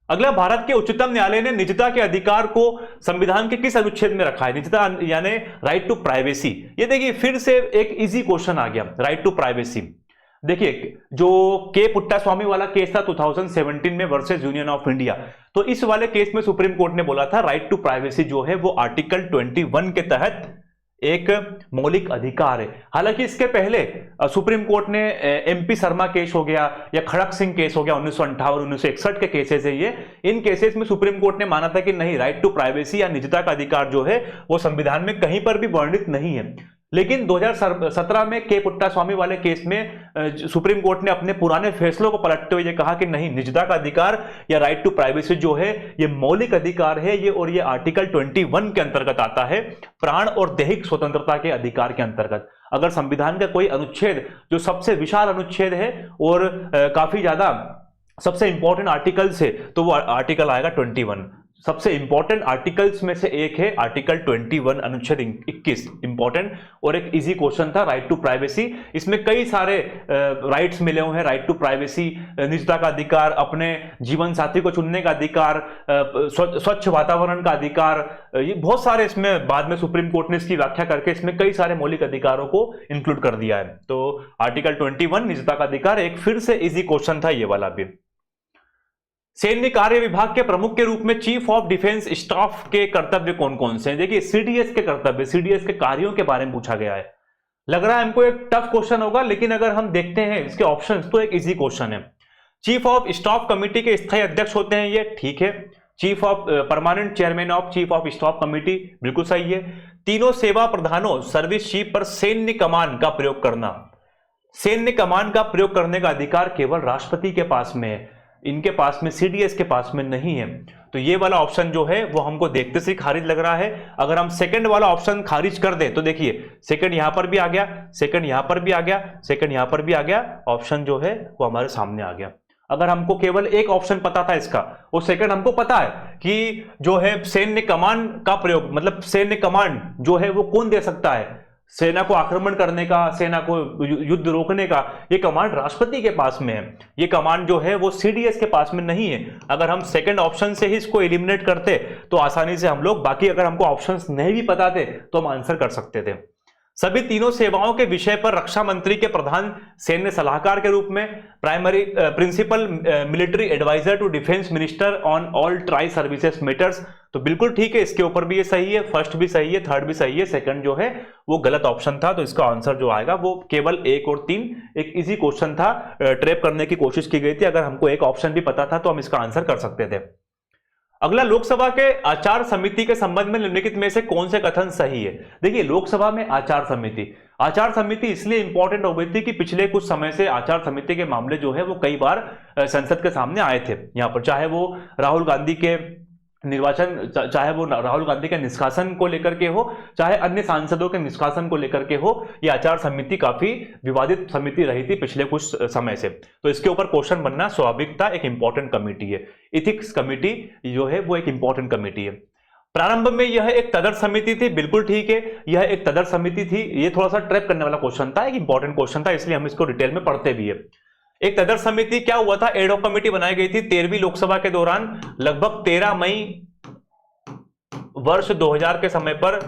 अगला, भारत के उच्चतम न्यायालय ने निजता के अधिकार को संविधान के किस अनुच्छेद में रखा है? निजता यानी राइट टू प्राइवेसी। ये देखिए फिर से एक इजी क्वेश्चन आ गया, राइट टू प्राइवेसी। देखिए जो के पुट्टास्वामी वाला केस था 2017 में वर्सेस यूनियन ऑफ इंडिया, तो इस वाले केस में सुप्रीम कोर्ट ने बोला था राइट टू प्राइवेसी जो है वो आर्टिकल 21 के तहत एक मौलिक अधिकार है। हालांकि इसके पहले सुप्रीम कोर्ट ने एमपी शर्मा केस हो गया या खड़क सिंह केस हो गया 1958 1961 के केसेस है ये, इन केसेस में सुप्रीम कोर्ट ने माना था कि नहीं, राइट टू प्राइवेसी या निजता का अधिकार जो है वो संविधान में कहीं पर भी वर्णित नहीं है। लेकिन 2017 में के पुट्टास्वामी वाले केस में सुप्रीम कोर्ट ने अपने पुराने फैसलों को पलटते हुए ये कहा कि नहीं, निजता का अधिकार या राइट टू प्राइवेसी जो है ये मौलिक अधिकार है ये, और ये आर्टिकल 21 के अंतर्गत आता है, प्राण और दैहिक स्वतंत्रता के अधिकार के अंतर्गत। अगर संविधान का कोई अनुच्छेद जो सबसे विशाल अनुच्छेद है और काफी ज्यादा सबसे इंपॉर्टेंट आर्टिकल्स है तो वो आर्टिकल आएगा 21। सबसे इंपॉर्टेंट आर्टिकल्स में से एक है आर्टिकल 21 अनुच्छेद 21, इंपॉर्टेंट और एक इजी क्वेश्चन था, राइट टू प्राइवेसी। इसमें कई सारे राइट्स मिले हुए हैं, राइट टू प्राइवेसी, निजता का अधिकार, अपने जीवन साथी को चुनने का अधिकार, स्वच्छ वातावरण का अधिकार, ये बहुत सारे इसमें बाद में सुप्रीम कोर्ट ने इसकी व्याख्या करके इसमें कई सारे मौलिक अधिकारों को इंक्लूड कर दिया है। तो आर्टिकल 21 निजता का अधिकार एक फिर से इजी क्वेश्चन था ये वाला भी। सैन्य कार्य विभाग के प्रमुख के रूप में चीफ ऑफ डिफेंस स्टाफ के कर्तव्य कौन कौन से हैं? देखिए सीडीएस के कर्तव्य, सीडीएस के कार्यों के बारे में पूछा गया है। लग रहा है हमको एक टफ क्वेश्चन होगा, लेकिन अगर हम देखते हैं इसके ऑप्शंस तो एक इजी क्वेश्चन है। चीफ ऑफ स्टाफ कमेटी के स्थायी अध्यक्ष होते हैं ये, ठीक है। Chief of permanent chairman of chief of staff committee, बिल्कुल सही है। तीनों सेवा प्रधानों सर्विस चीफ पर सैन्य कमान का प्रयोग करना, सैन्य कमान का प्रयोग करने का अधिकार केवल राष्ट्रपति के पास में है, इनके पास में, सीडीएस के पास में नहीं है। तो ये वाला ऑप्शन जो है वो हमको देखते से खारिज लग रहा है। अगर हम सेकंड वाला ऑप्शन खारिज कर दें तो देखिए सेकंड यहां पर भी आ गया, सेकंड यहां पर भी आ गया, सेकंड यहां पर भी आ गया, ऑप्शन जो है वो हमारे सामने आ गया। अगर हमको केवल एक ऑप्शन पता था इसका, वो सेकंड हमको पता है कि जो है सैन्य कमान का प्रयोग, मतलब सैन्य कमान जो है वो कौन दे सकता है, सेना को आक्रमण करने का, सेना को युद्ध रोकने का, ये कमांड राष्ट्रपति के पास में है। ये कमांड जो है वो सीडीएस के पास में नहीं है। अगर हम सेकंड ऑप्शन से ही इसको एलिमिनेट करते तो आसानी से हम लोग, बाकी अगर हमको ऑप्शंस नहीं भी पता थे तो हम आंसर कर सकते थे। सभी तीनों सेवाओं के विषय पर रक्षा मंत्री के प्रधान सैन्य सलाहकार के रूप में, primary principal military adviser to defence minister on all tri services matters, तो बिल्कुल ठीक है, इसके ऊपर भी ये सही है, फर्स्ट भी सही है, थर्ड भी सही है, सेकंड जो है वो गलत ऑप्शन था। तो इसका आंसर जो आएगा वो केवल 1 और 3, एक इजी क्वेश्चन था, ट्रैप करने की कोशिश की गई थी। अगर हमको एक ऑप्शन भी पता था तो हम इसका आंसर कर सकते थे। अगला, लोकसभा के आचार समिति के संबंध में निम्नलिखित में से कौन से कथन सही है। देखिए, लोकसभा में आचार समिति इसलिए इंपॉर्टेंट हो गई थी कि पिछले कुछ समय से आचार समिति के मामले जो है वो कई बार संसद के सामने आए थे। यहां पर चाहे वो राहुल गांधी के निर्वाचन, चाहे वो राहुल गांधी के निष्कासन को लेकर के हो, चाहे अन्य सांसदों के निष्कासन को लेकर के हो, ये आचार समिति काफी विवादित समिति रही थी पिछले कुछ समय से। तो इसके ऊपर क्वेश्चन बनना स्वाभाविक था, एक इंपॉर्टेंट कमेटी है। इथिक्स कमेटी जो है वो एक इंपॉर्टेंट कमेटी है। प्रारंभ में यह एक तदर्थ समिति थी, बिल्कुल ठीक है, यह एक तदर्थ समिति थी। ये थोड़ा सा ट्रैप करने वाला क्वेश्चन था, एक इंपॉर्टेंट क्वेश्चन था, इसलिए हम इसको डिटेल में पढ़ते भी है। एक तदर्थ समिति क्या हुआ था, एड हॉक कमेटी बनाई गई थी 13वीं लोकसभा के दौरान, लगभग 13 मई वर्ष 2000 के समय पर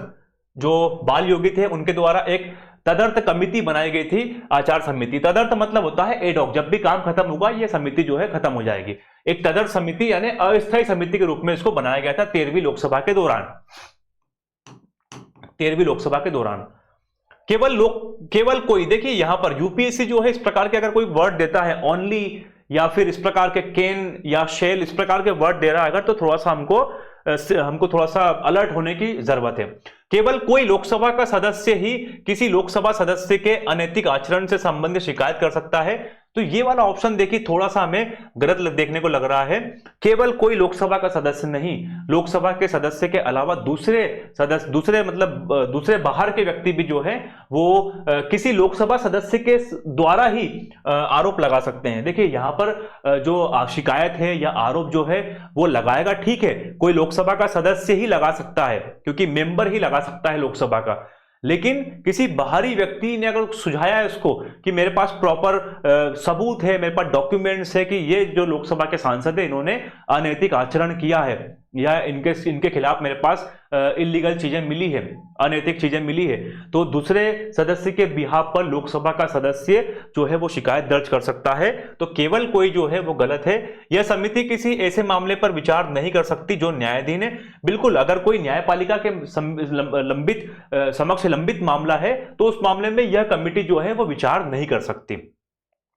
जो बाल योगी थे उनके द्वारा एक तदर्थ कमेटी बनाई गई थी, आचार समिति। तदर्थ मतलब होता है एड हॉक, जब भी काम खत्म होगा ये समिति जो है खत्म हो जाएगी। एक तदर्थ समिति यानी अस्थायी समिति के रूप में इसको बनाया गया था 13वीं लोकसभा के दौरान। 13वीं लोकसभा के दौरान केवल कोई, देखिए यहां पर यूपीएससी जो है इस प्रकार के अगर कोई वर्ड देता है, ओनली या फिर इस प्रकार के कैन या शेल, इस प्रकार के वर्ड दे रहा है अगर, तो थोड़ा सा हमको थोड़ा सा अलर्ट होने की जरूरत है। केवल कोई लोकसभा का सदस्य ही किसी लोकसभा सदस्य के अनैतिक आचरण से संबंधित शिकायत कर सकता है। तो ये वाला ऑप्शन देखिए थोड़ा सा हमें गलत देखने को लग रहा है। केवल कोई लोकसभा का सदस्य नहीं, लोकसभा के सदस्य के अलावा दूसरे बाहर के व्यक्ति भी जो है वो किसी लोकसभा सदस्य के द्वारा ही आरोप लगा सकते हैं। देखिए यहां पर जो शिकायत है या आरोप जो है वो लगाएगा, ठीक है, कोई लोकसभा का सदस्य ही लगा सकता है क्योंकि मेंबर ही लगा सकता है लोकसभा का, लेकिन किसी बाहरी व्यक्ति ने अगर सुझाया है उसको कि मेरे पास प्रॉपर सबूत है, मेरे पास डॉक्यूमेंट्स है कि ये जो लोकसभा के सांसद है इन्होंने अनैतिक आचरण किया है या इनके खिलाफ मेरे पास इलीगल चीजें मिली है, अनैतिक चीजें मिली है, तो दूसरे सदस्य के बिहाफ पर लोकसभा का सदस्य जो है वो शिकायत दर्ज कर सकता है। तो केवल कोई जो है वो गलत है। यह समिति किसी ऐसे मामले पर विचार नहीं कर सकती जो न्यायाधीन है। बिल्कुल, अगर कोई न्यायपालिका के समक्ष लंबित मामला है तो उस मामले में यह कमेटी जो है वो विचार नहीं कर सकती।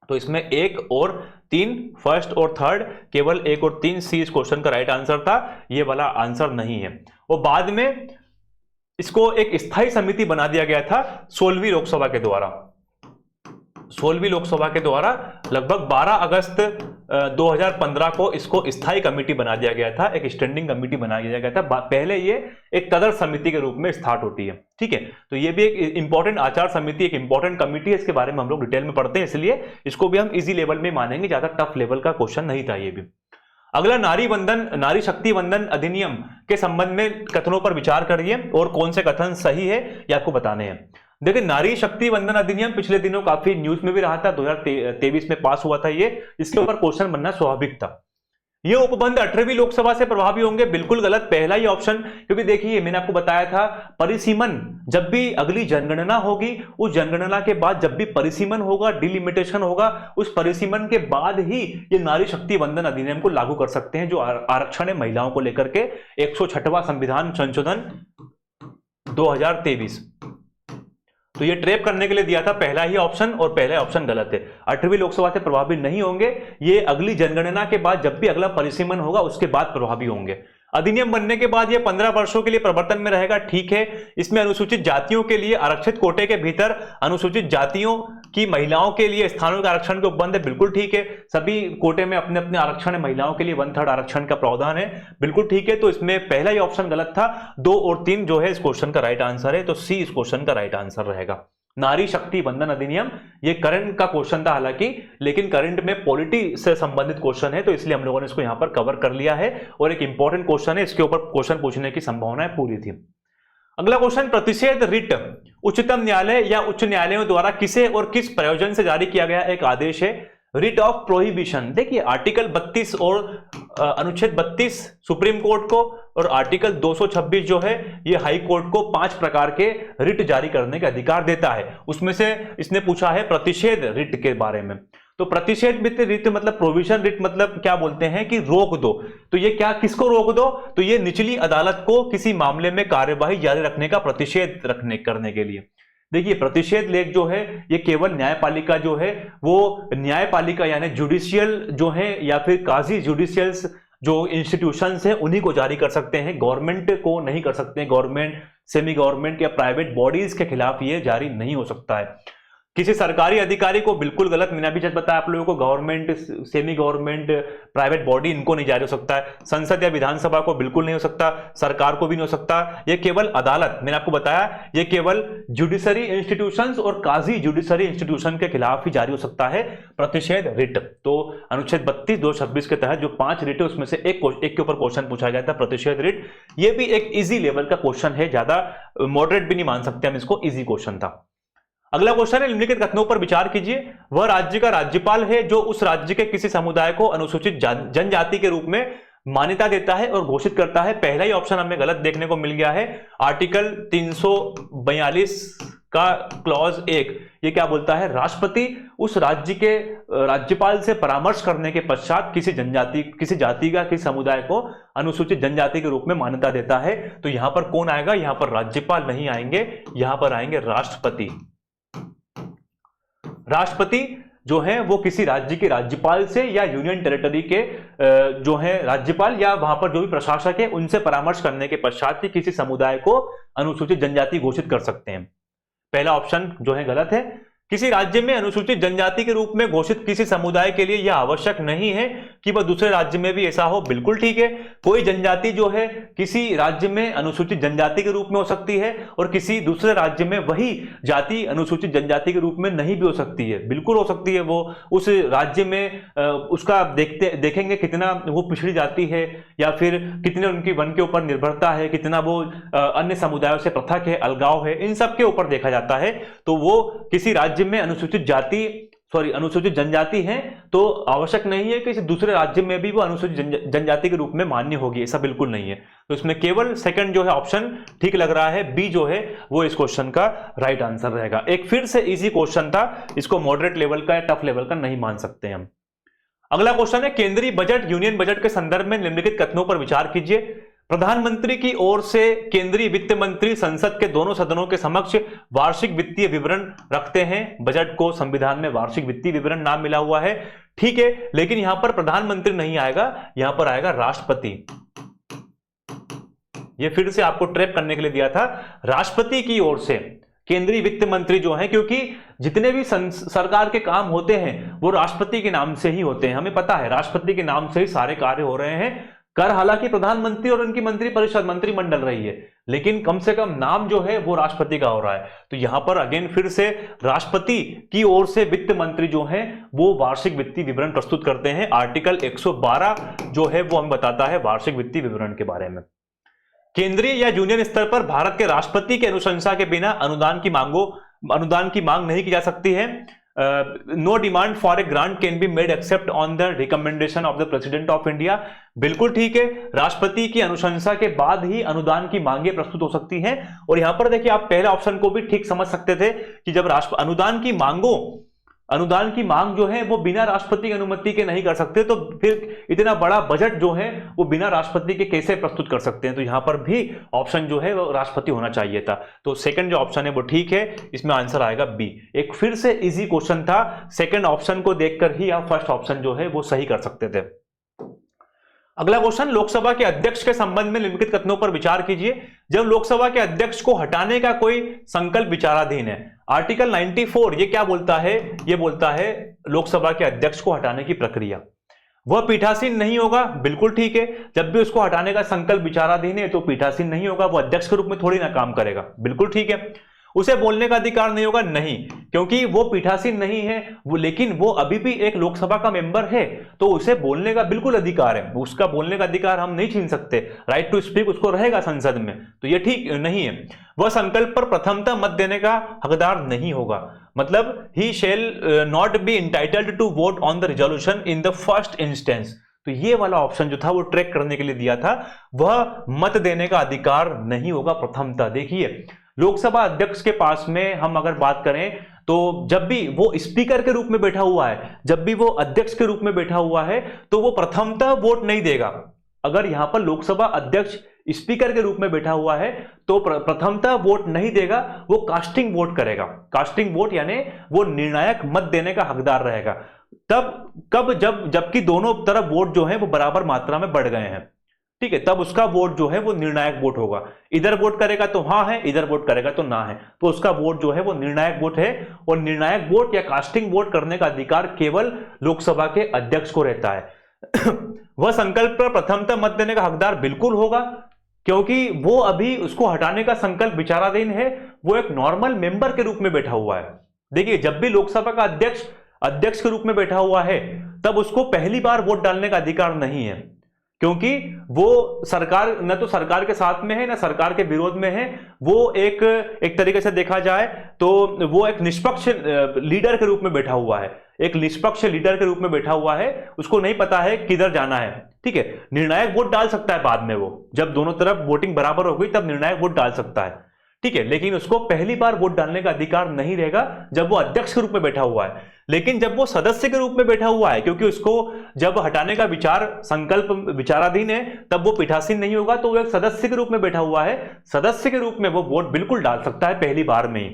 तो इसमें 1 और 3, फर्स्ट और थर्ड, केवल 1 और 3 सी इस क्वेश्चन का राइट आंसर था, ये वाला आंसर नहीं है। और बाद में इसको एक स्थायी समिति बना दिया गया था 16वीं लोकसभा के द्वारा। 16वीं लोकसभा के द्वारा लगभग 12 अगस्त 2015 को इसको स्थायी कमेटी बना दिया गया था, एक स्टैंडिंग कमेटी बना दिया गया था। पहले ये एक तदर्थ समिति के रूप में स्टार्ट होती है, ठीक है। तो ये भी एक इंपॉर्टेंट आचार समिति, एक इंपॉर्टेंट कमेटी है, इसके बारे में हम लोग डिटेल में पढ़ते हैं, इसलिए इसको भी हम इजी लेवल में मानेंगे, ज्यादा टफ लेवल का क्वेश्चन नहीं था ये भी। अगला, नारी शक्ति वंदन अधिनियम के संबंध में कथनों पर विचार करिए और कौन से कथन सही है ये आपको बताने हैं। देखिए, नारी शक्ति वंदन अधिनियम पिछले दिनों काफी न्यूज में भी रहा था, 2023 में पास हुआ था ये, इसके ऊपर क्वेश्चन बनना स्वाभाविक था। ये उपबंध 18वीं लोकसभा से प्रभावी होंगे, बिल्कुल गलत, पहला ही ऑप्शन। क्योंकि देखिए मैंने आपको बताया था, परिसीमन जब भी अगली जनगणना होगी, उस जनगणना के बाद जब भी परिसीमन होगा, डिलिमिटेशन होगा, उस परिसीमन के बाद ही ये नारी शक्ति वंदन अधिनियम को लागू कर सकते हैं, जो आरक्षण है महिलाओं को लेकर के 106वां संविधान संशोधन 2023। तो ये ट्रैप करने के लिए दिया था पहला ही ऑप्शन, और पहला ऑप्शन गलत है। 8वीं लोकसभा से प्रभावी नहीं होंगे, ये अगली जनगणना के बाद जब भी अगला परिसीमन होगा उसके बाद प्रभावी होंगे। अधिनियम बनने के बाद ये 15 वर्षों के लिए प्रवर्तन में रहेगा, ठीक है। इसमें अनुसूचित जातियों के लिए आरक्षित कोटे के भीतर अनुसूचित जातियों की महिलाओं के लिए स्थानों के आरक्षण के उपबंध है, बिल्कुल ठीक है। सभी कोटे में अपने अपने आरक्षण है, महिलाओं के लिए 1/3 आरक्षण का प्रावधान है, बिल्कुल ठीक है। तो इसमें पहला ही ऑप्शन गलत था, 2 और 3 जो है इस क्वेश्चन का राइट आंसर है, तो सी इस क्वेश्चन का राइट आंसर रहेगा। नारी शक्ति वंदन अधिनियम ये करंट का क्वेश्चन था हालांकि, लेकिन करंट में पॉलिटी से संबंधित क्वेश्चन है, तो इसलिए हम लोगों ने इसको यहां पर कवर कर लिया है, और एक इंपॉर्टेंट क्वेश्चन है, इसके ऊपर क्वेश्चन पूछने की संभावना पूरी थी। अगला क्वेश्चन, प्रतिषेध रिट उच्चतम न्यायालय या उच्च न्यायालयों द्वारा किसे और किस प्रयोजन से जारी किया गया एक आदेश है। रिट ऑफ प्रोहिबिशन, देखिए आर्टिकल 32 और अनुच्छेद 32 सुप्रीम कोर्ट को और आर्टिकल 226 जो है ये हाई कोर्ट को 5 प्रकार के रिट जारी करने का अधिकार देता है। उसमें से इसने पूछा है प्रतिषेध रिट के बारे में। तो प्रतिषेध रिट मतलब प्रोविजन रिट मतलब क्या बोलते हैं कि रोक दो। तो ये क्या, किसको रोक दो, तो ये निचली अदालत को किसी मामले में कार्यवाही जारी रखने का प्रतिषेध करने के लिए। देखिए प्रतिषेध लेख जो है ये केवल न्यायपालिका जो है वो न्यायपालिका यानी जुडिशियल जो है या फिर काजी जुडिशियल्स जो इंस्टीट्यूशंस हैं उन्हीं को जारी कर सकते हैं, गवर्नमेंट को नहीं कर सकते। गवर्नमेंट, सेमी गवर्नमेंट या प्राइवेट बॉडीज के खिलाफ ये जारी नहीं हो सकता है। किसी सरकारी अधिकारी को बिल्कुल गलत, मैंने अभी जब बताया आप लोगों को, government, semi government, private body इनको नहीं जारी हो सकता है। संसद या विधानसभा को बिल्कुल नहीं हो सकता, सरकार को भी नहीं हो सकता। ये केवल अदालत, मैंने आपको बताया ये केवल जुडिशरी इंस्टीट्यूशंस और काजी जुडिशरी इंस्टीट्यूशन के खिलाफ ही जारी हो सकता है प्रतिषेध रिट। तो अनुच्छेद 32, 226 के तहत जो 5 रिट है उसमें से एक के ऊपर क्वेश्चन पूछा गया था प्रतिषेध रिट। ये भी एक इजी लेवल का क्वेश्चन है, ज्यादा मॉडरेट भी नहीं मान सकते हम इसको, इजी क्वेश्चन था। अगला क्वेश्चन है, निम्नलिखित कथनों पर विचार कीजिए। वह राज्य का राज्यपाल है जो उस राज्य के किसी समुदाय को अनुसूचित जनजाति के रूप में मान्यता देता है और घोषित करता है। पहला ही ऑप्शन हमें गलत देखने को मिल गया है। आर्टिकल 342 का क्लॉज 1 ये क्या बोलता है, राष्ट्रपति उस राज्य के राज्यपाल से परामर्श करने के पश्चात किसी जाति का किसी समुदाय को अनुसूचित जनजाति के रूप में मान्यता देता है। तो यहां पर कौन आएगा, यहां पर राज्यपाल नहीं आएंगे, यहां पर आएंगे राष्ट्रपति। राष्ट्रपति जो है वो किसी राज्य के राज्यपाल से या यूनियन टेरिटरी के जो है राज्यपाल या वहां पर जो भी प्रशासक है उनसे परामर्श करने के पश्चात ही किसी समुदाय को अनुसूचित जनजाति घोषित कर सकते हैं। पहला ऑप्शन जो है गलत है। किसी राज्य में अनुसूचित जनजाति के रूप में घोषित किसी समुदाय के लिए यह आवश्यक नहीं है कि वह दूसरे राज्य में भी ऐसा हो, बिल्कुल ठीक है। कोई जनजाति जो है किसी राज्य में अनुसूचित जनजाति के रूप में हो सकती है और किसी दूसरे राज्य में वही जाति अनुसूचित जनजाति के रूप में नहीं भी हो सकती है, बिल्कुल हो सकती है। वो उस राज्य में उसका देखेंगे कितना वो पिछड़ी जाती है या फिर कितने उनकी वन के ऊपर निर्भरता है, कितना वो अन्य समुदायों से पृथक है, अलगाव है, इन सब के ऊपर देखा जाता है। तो वो किसी राज्य में अनुसूचित जनजाति है तो आवश्यक नहीं है कि किसी दूसरे राज्य में भी वो अनुसूचित जनजाति के रूप में मान्य होगी, ऐसा बिल्कुल नहीं है। तो इसमें केवल सेकंड जो है ऑप्शन ठीक लग रहा है, बी जो है वो इस क्वेश्चन का राइट आंसर रहेगा। एक फिर से इजी क्वेश्चन था, इसको मॉडरेट लेवल का या टफ लेवल का नहीं मान सकते हम। अगला क्वेश्चन है, केंद्रीय बजट यूनियन बजट के संदर्भ में निम्नलिखित कथनों पर विचार कीजिए। प्रधानमंत्री की ओर से केंद्रीय वित्त मंत्री संसद के दोनों सदनों के समक्ष वार्षिक वित्तीय विवरण रखते हैं। बजट को संविधान में वार्षिक वित्तीय विवरण नाम मिला हुआ है, ठीक है, लेकिन यहां पर प्रधानमंत्री नहीं आएगा, यहां पर आएगा राष्ट्रपति। यह फिर से आपको ट्रैप करने के लिए दिया था। राष्ट्रपति की ओर से केंद्रीय वित्त मंत्री जो है, क्योंकि जितने भी सरकार के काम होते हैं वो राष्ट्रपति के नाम से ही होते हैं, हमें पता है राष्ट्रपति के नाम से ही सारे कार्य हो रहे हैं। कर हालांकि प्रधानमंत्री और उनकी मंत्रिपरिषद मंत्रिमंडल रही है, लेकिन कम से कम नाम जो है वो राष्ट्रपति का हो रहा है। तो यहां पर अगेन फिर से राष्ट्रपति की ओर से वित्त मंत्री जो है वो वार्षिक वित्तीय विवरण प्रस्तुत करते हैं। आर्टिकल 112 जो है वो हमें बताता है वार्षिक वित्तीय विवरण के बारे में। केंद्रीय या यूनियन स्तर पर भारत के राष्ट्रपति की अनुशंसा के बिना अनुदान की मांग नहीं की जा सकती है। No demand for a grant can be made except on the recommendation of the president of India. बिल्कुल ठीक है, राष्ट्रपति की अनुशंसा के बाद ही अनुदान की मांगे प्रस्तुत हो सकती हैं। और यहां पर देखिए आप पहले ऑप्शन को भी ठीक समझ सकते थे कि जब अनुदान की मांग जो है वो बिना राष्ट्रपति की अनुमति के नहीं कर सकते, तो फिर इतना बड़ा बजट जो है वो बिना राष्ट्रपति के कैसे प्रस्तुत कर सकते हैं। तो यहां पर भी ऑप्शन जो है वो राष्ट्रपति होना चाहिए था। तो सेकंड जो ऑप्शन है वो ठीक है, इसमें आंसर आएगा बी। एक फिर से इजी क्वेश्चन था, सेकंड ऑप्शन को देखकर ही आप फर्स्ट ऑप्शन जो है वो सही कर सकते थे। अगला क्वेश्चन, लोकसभा के अध्यक्ष के संबंध में निम्नलिखित कथनों पर विचार कीजिए। जब लोकसभा के अध्यक्ष को हटाने का कोई संकल्प विचाराधीन है। आर्टिकल 94 ये क्या बोलता है, ये बोलता है लोकसभा के अध्यक्ष को हटाने की प्रक्रिया। वह पीठासीन नहीं होगा, बिल्कुल ठीक है, जब भी उसको हटाने का संकल्प विचाराधीन है तो पीठासीन नहीं होगा, वो अध्यक्ष के रूप में थोड़ी ना काम करेगा, बिल्कुल ठीक है। उसे बोलने का अधिकार नहीं होगा? नहीं, क्योंकि वो पीठासीन नहीं है वो, लेकिन वो अभी भी एक लोकसभा का मेंबर है, तो उसे बोलने का बिल्कुल अधिकार है, उसका बोलने का अधिकार हम नहीं छीन सकते, राइट टू स्पीक उसको रहेगा संसद में, तो ये ठीक नहीं है। वह संकल्प पर प्रथमतः मत देने का हकदार नहीं होगा, मतलब he shall not be entitled to vote on the resolution in the first instance. तो ये वाला ऑप्शन जो था वो ट्रैक करने के लिए दिया था, वह मत देने का अधिकार नहीं होगा प्रथमतः। देखिए लोकसभा अध्यक्ष के पास में हम अगर बात करें तो जब भी वो स्पीकर के रूप में बैठा हुआ है, जब भी वो अध्यक्ष के रूप में बैठा हुआ है, तो वो प्रथमतः वोट नहीं देगा। अगर यहां पर लोकसभा अध्यक्ष स्पीकर के रूप में बैठा हुआ है तो प्रथमतः वोट नहीं देगा, वो कास्टिंग वोट करेगा। कास्टिंग वोट यानी वो निर्णायक मत देने का हकदार रहेगा तब जबकि दोनों तरफ वोट जो है वो बराबर मात्रा में बढ़ गए हैं, ठीक है, तब उसका वोट जो है वो निर्णायक वोट होगा। इधर वोट करेगा तो हाँ है, इधर वोट करेगा तो ना है, तो उसका वोट जो है वो निर्णायक वोट है। और निर्णायक वोट या कास्टिंग वोट करने का अधिकार केवल लोकसभा के अध्यक्ष को रहता है। वह संकल्प पर प्रथमतः मत देने का हकदार बिल्कुल होगा, क्योंकि वो अभी उसको हटाने का संकल्प विचाराधीन है, वो एक नॉर्मल मेंबर के रूप में बैठा हुआ है। देखिए जब भी लोकसभा का अध्यक्ष के रूप में बैठा हुआ है तब उसको पहली बार वोट डालने का अधिकार नहीं है, क्योंकि वो सरकार न तो सरकार के साथ में है ना सरकार के विरोध में है, वो एक तरीके से देखा जाए तो वो एक निष्पक्ष लीडर के रूप में बैठा हुआ है, एक निष्पक्ष लीडर के रूप में बैठा हुआ है, उसको नहीं पता है किधर जाना है, ठीक है। निर्णायक वोट डाल सकता है बाद में, वो जब दोनों तरफ वोटिंग बराबर हो गई तब निर्णायक वोट डाल सकता है, ठीक है, लेकिन उसको पहली बार वोट डालने का अधिकार नहीं रहेगा जब वो अध्यक्ष के रूप में बैठा हुआ है। लेकिन जब वो सदस्य के रूप में बैठा हुआ है, क्योंकि उसको जब हटाने का संकल्प विचाराधीन है, तब वो पीठासीन नहीं होगा, तो वो एक सदस्य के रूप में बैठा हुआ है, सदस्य के रूप में वो वोट बिल्कुल डाल सकता है पहली बार में ही।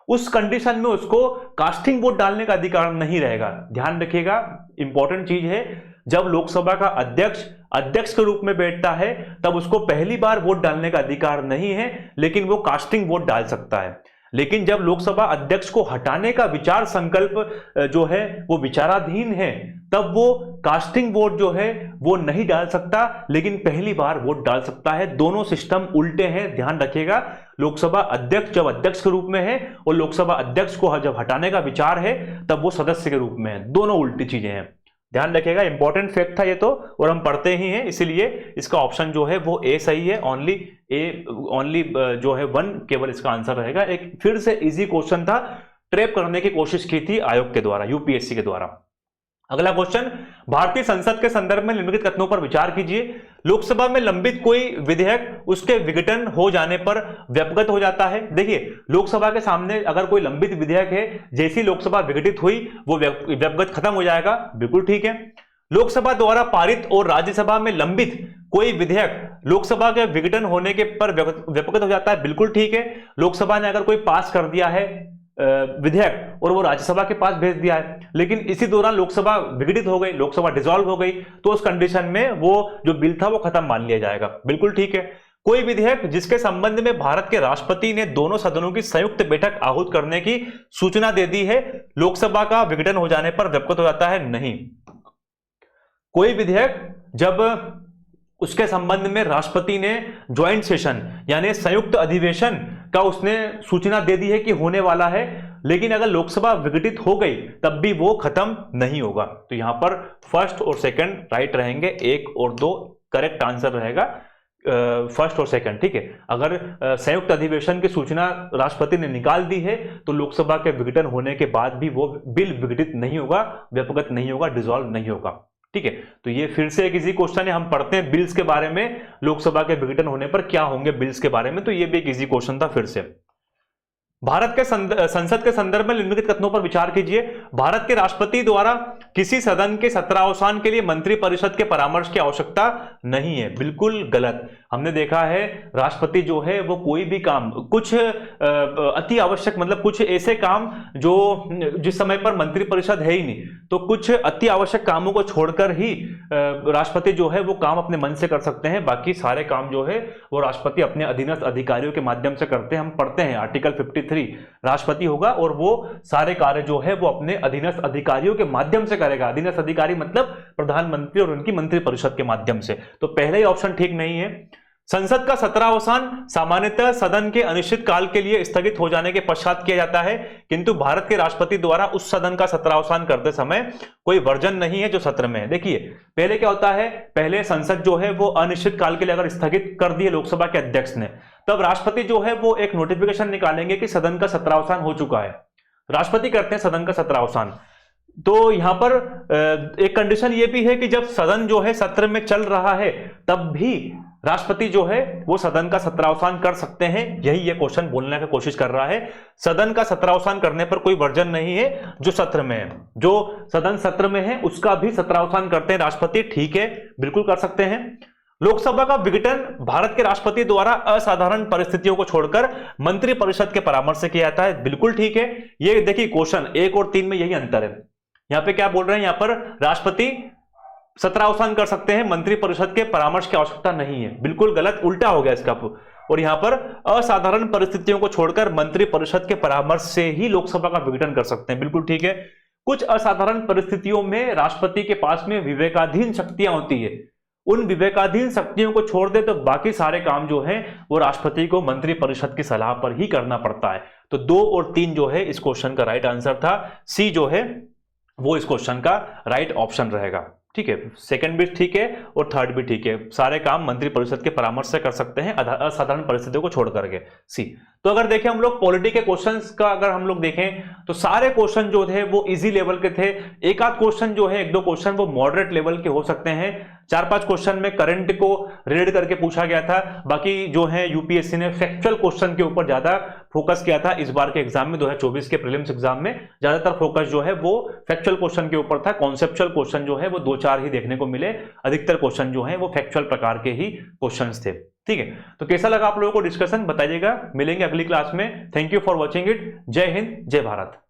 उस कंडीशन में उसको कास्टिंग वोट डालने का अधिकार नहीं रहेगा। ध्यान रखिएगा, इंपॉर्टेंट चीज है, जब लोकसभा का अध्यक्ष के रूप में बैठता है तब उसको पहली बार वोट डालने का अधिकार नहीं है, लेकिन वो कास्टिंग वोट डाल सकता है। लेकिन जब लोकसभा अध्यक्ष को हटाने का विचार संकल्प जो है वो विचाराधीन है, तब वो कास्टिंग वोट जो है वो नहीं डाल सकता, लेकिन पहली बार वोट डाल सकता है। दोनों सिस्टम उल्टे हैं, ध्यान रखिएगा। लोकसभा अध्यक्ष जब अध्यक्ष के रूप में है और लोकसभा अध्यक्ष को जब हटाने का विचार है तब वो सदस्य के रूप में है, दोनों उल्टी चीजें हैं, ध्यान रखिएगा। इंपॉर्टेंट फैक्ट था ये तो, और हम पढ़ते ही हैं, इसीलिए इसका ऑप्शन जो है वो ए सही है। ओनली जो है 1 केवल इसका आंसर रहेगा। एक फिर से इजी क्वेश्चन था, ट्रैप करने की कोशिश की थी आयोग के द्वारा, यूपीएससी के द्वारा। अगला क्वेश्चन, भारतीय संसद के संदर्भ में निम्नलिखित कथनों पर विचार कीजिए। लोकसभा में लंबित कोई विधेयक उसके विघटन हो जाने पर व्यपगत हो जाता है। देखिए लोकसभा के सामने अगर कोई लंबित विधेयक है, जैसी लोकसभा विघटित हुई वो व्यपगत खत्म हो जाएगा, बिल्कुल ठीक है। लोकसभा द्वारा पारित और राज्यसभा में लंबित कोई विधेयक लोकसभा के विघटन होने के पर व्यपगत हो जाता है, बिल्कुल ठीक है। लोकसभा ने अगर कोई पास कर दिया है विधेयक और वो राज्यसभा के पास भेज दिया है, लेकिन इसी दौरान लोकसभा विघटित हो गई, लोकसभा डिसॉल्व हो गई, तो उस कंडीशन में वो जो बिल था वो खत्म मान लिया जाएगा, बिल्कुल ठीक है। कोई विधेयक जिसके संबंध में भारत के राष्ट्रपति ने दोनों सदनों की संयुक्त बैठक आहूत करने की सूचना दे दी है, लोकसभा का विघटन हो जाने पर व्यपगत हो जाता है, नहीं। कोई विधेयक जब उसके संबंध में राष्ट्रपति ने ज्वाइंट सेशन यानी संयुक्त अधिवेशन का उसने सूचना दे दी है कि होने वाला है, लेकिन अगर लोकसभा विघटित हो गई तब भी वो खत्म नहीं होगा। तो यहां पर फर्स्ट और सेकंड राइट रहेंगे, 1 और 2 करेक्ट आंसर रहेगा, फर्स्ट और सेकंड, ठीक है। अगर संयुक्त अधिवेशन की सूचना राष्ट्रपति ने निकाल दी है तो लोकसभा के विघटन होने के बाद भी वो बिल विघटित नहीं होगा, व्यपगत नहीं होगा, डिसॉल्व नहीं होगा, ठीक है। तो ये फिर से एक इजी क्वेश्चन है, हम पढ़ते हैं बिल्स के बारे में, लोकसभा के विघटन होने पर क्या होंगे बिल्स के बारे में, तो ये भी एक इजी क्वेश्चन था फिर से। भारत के संसद के संदर्भ में निम्नलिखित कथनों पर विचार कीजिए। भारत के राष्ट्रपति द्वारा किसी सदन के सत्रावसान के लिए मंत्रिपरिषद के परामर्श की आवश्यकता नहीं है, बिल्कुल गलत। हमने देखा है राष्ट्रपति जो है वो कोई भी काम, कुछ अति आवश्यक मतलब कुछ ऐसे काम जो जिस समय पर मंत्रिपरिषद है ही नहीं, तो कुछ अति आवश्यक कामों को छोड़कर ही राष्ट्रपति जो है वो काम अपने मन से कर सकते हैं, बाकी सारे काम जो है वो राष्ट्रपति अपने अधीनस्थ अधिकारियों के माध्यम से करते हैं। हम पढ़ते हैं आर्टिकल 53 राष्ट्रपति होगा और वो सारे कार्य जो है वो अपने अधीनस्थ अधिकारियों के माध्यम से करेगा। अधीनस्थ अधिकारी मतलब प्रधानमंत्री और उनकी मंत्रिपरिषद के माध्यम से। तो पहले ही ऑप्शन ठीक नहीं है। संसद का 17वां सामान्यतः सदन के अनिश्चित काल के लिए स्थगित हो जाने के पश्चात किया जाता है, किंतु भारत के राष्ट्रपति द्वारा उस सदन का 17वां करते समय कोई वर्जन नहीं है जो सत्र में है। देखिए पहले क्या होता है, पहले संसद जो है वो अनिश्चित काल के लिए अगर स्थगित कर दिए लोकसभा के अध्यक्ष ने, तब राष्ट्रपति जो है वो एक नोटिफिकेशन निकालेंगे कि सदन का 17वां हो चुका है। राष्ट्रपति करते हैं सदन का 17वां। तो यहां पर एक कंडीशन ये भी है कि जब सदन जो है सत्र में चल रहा है तब भी राष्ट्रपति जो है वो सदन का 17वां कर सकते हैं। यही ये क्वेश्चन बोलने की कोशिश कर रहा है। सदन का 17वां करने पर कोई वर्जन नहीं है जो सत्र में है, जो सदन सत्र में है उसका भी 17वां करते हैं राष्ट्रपति, ठीक है, बिल्कुल कर सकते हैं। लोकसभा का विघटन भारत के राष्ट्रपति द्वारा असाधारण परिस्थितियों को छोड़कर मंत्रिपरिषद के परामर्श से किया जाता है, बिल्कुल ठीक है। ये देखिए क्वेश्चन 1 और 3 में यही अंतर है। यहां पे क्या बोल रहे हैं, यहां पर राष्ट्रपति 17वां कर सकते हैं, मंत्रिपरिषद के परामर्श की आवश्यकता नहीं है, बिल्कुल गलत, उल्टा हो गया इसका। और यहां पर असाधारण परिस्थितियों को छोड़कर मंत्रिपरिषद के परामर्श से ही लोकसभा का विघटन कर सकते हैं, बिल्कुल ठीक है। कुछ असाधारण परिस्थितियों में राष्ट्रपति के पास में विवेकाधीन शक्तियां होती है, उन विवेकाधीन शक्तियों को छोड़ दे तो बाकी सारे काम जो है वो राष्ट्रपति को मंत्रिपरिषद की सलाह पर ही करना पड़ता है। तो 2 और 3 जो है इस क्वेश्चन का राइट आंसर था। सी जो है वो इस क्वेश्चन का राइट ऑप्शन रहेगा, ठीक है। सेकंड भी ठीक है और थर्ड भी ठीक है, सारे काम मंत्रिपरिषद के परामर्श से कर सकते हैं असाधारण परिस्थितियों को छोड़ करके। सी तो अगर देखें हम लोग पॉलिटी के क्वेश्चंस का अगर हम लोग देखें तो सारे क्वेश्चन जो थे वो इजी लेवल के थे। एक आध क्वेश्चन जो है, 1-2 क्वेश्चन वो मॉडरेट लेवल के हो सकते हैं। 4-5 क्वेश्चन में करंट को रिलेट करके पूछा गया था, बाकी जो है यूपीएससी ने फैक्चुअल क्वेश्चन के ऊपर ज्यादा फोकस किया था। इस बार के एग्जाम में 2024 के प्रीलिम्स एग्जाम में ज्यादातर फोकस जो है वो फैक्चुअल क्वेश्चन के ऊपर था। कॉन्सेप्चुअल क्वेश्चन जो है वो 2-4 ही देखने को मिले, अधिकतर क्वेश्चन जो है वो फैक्चुअल प्रकार के ही क्वेश्चंस थे, ठीक है। तो कैसा लगा आप लोगों को डिस्कशन बताइएगा, मिलेंगे अगली क्लास में। Thank you for watching it. जय हिंद, जय भारत।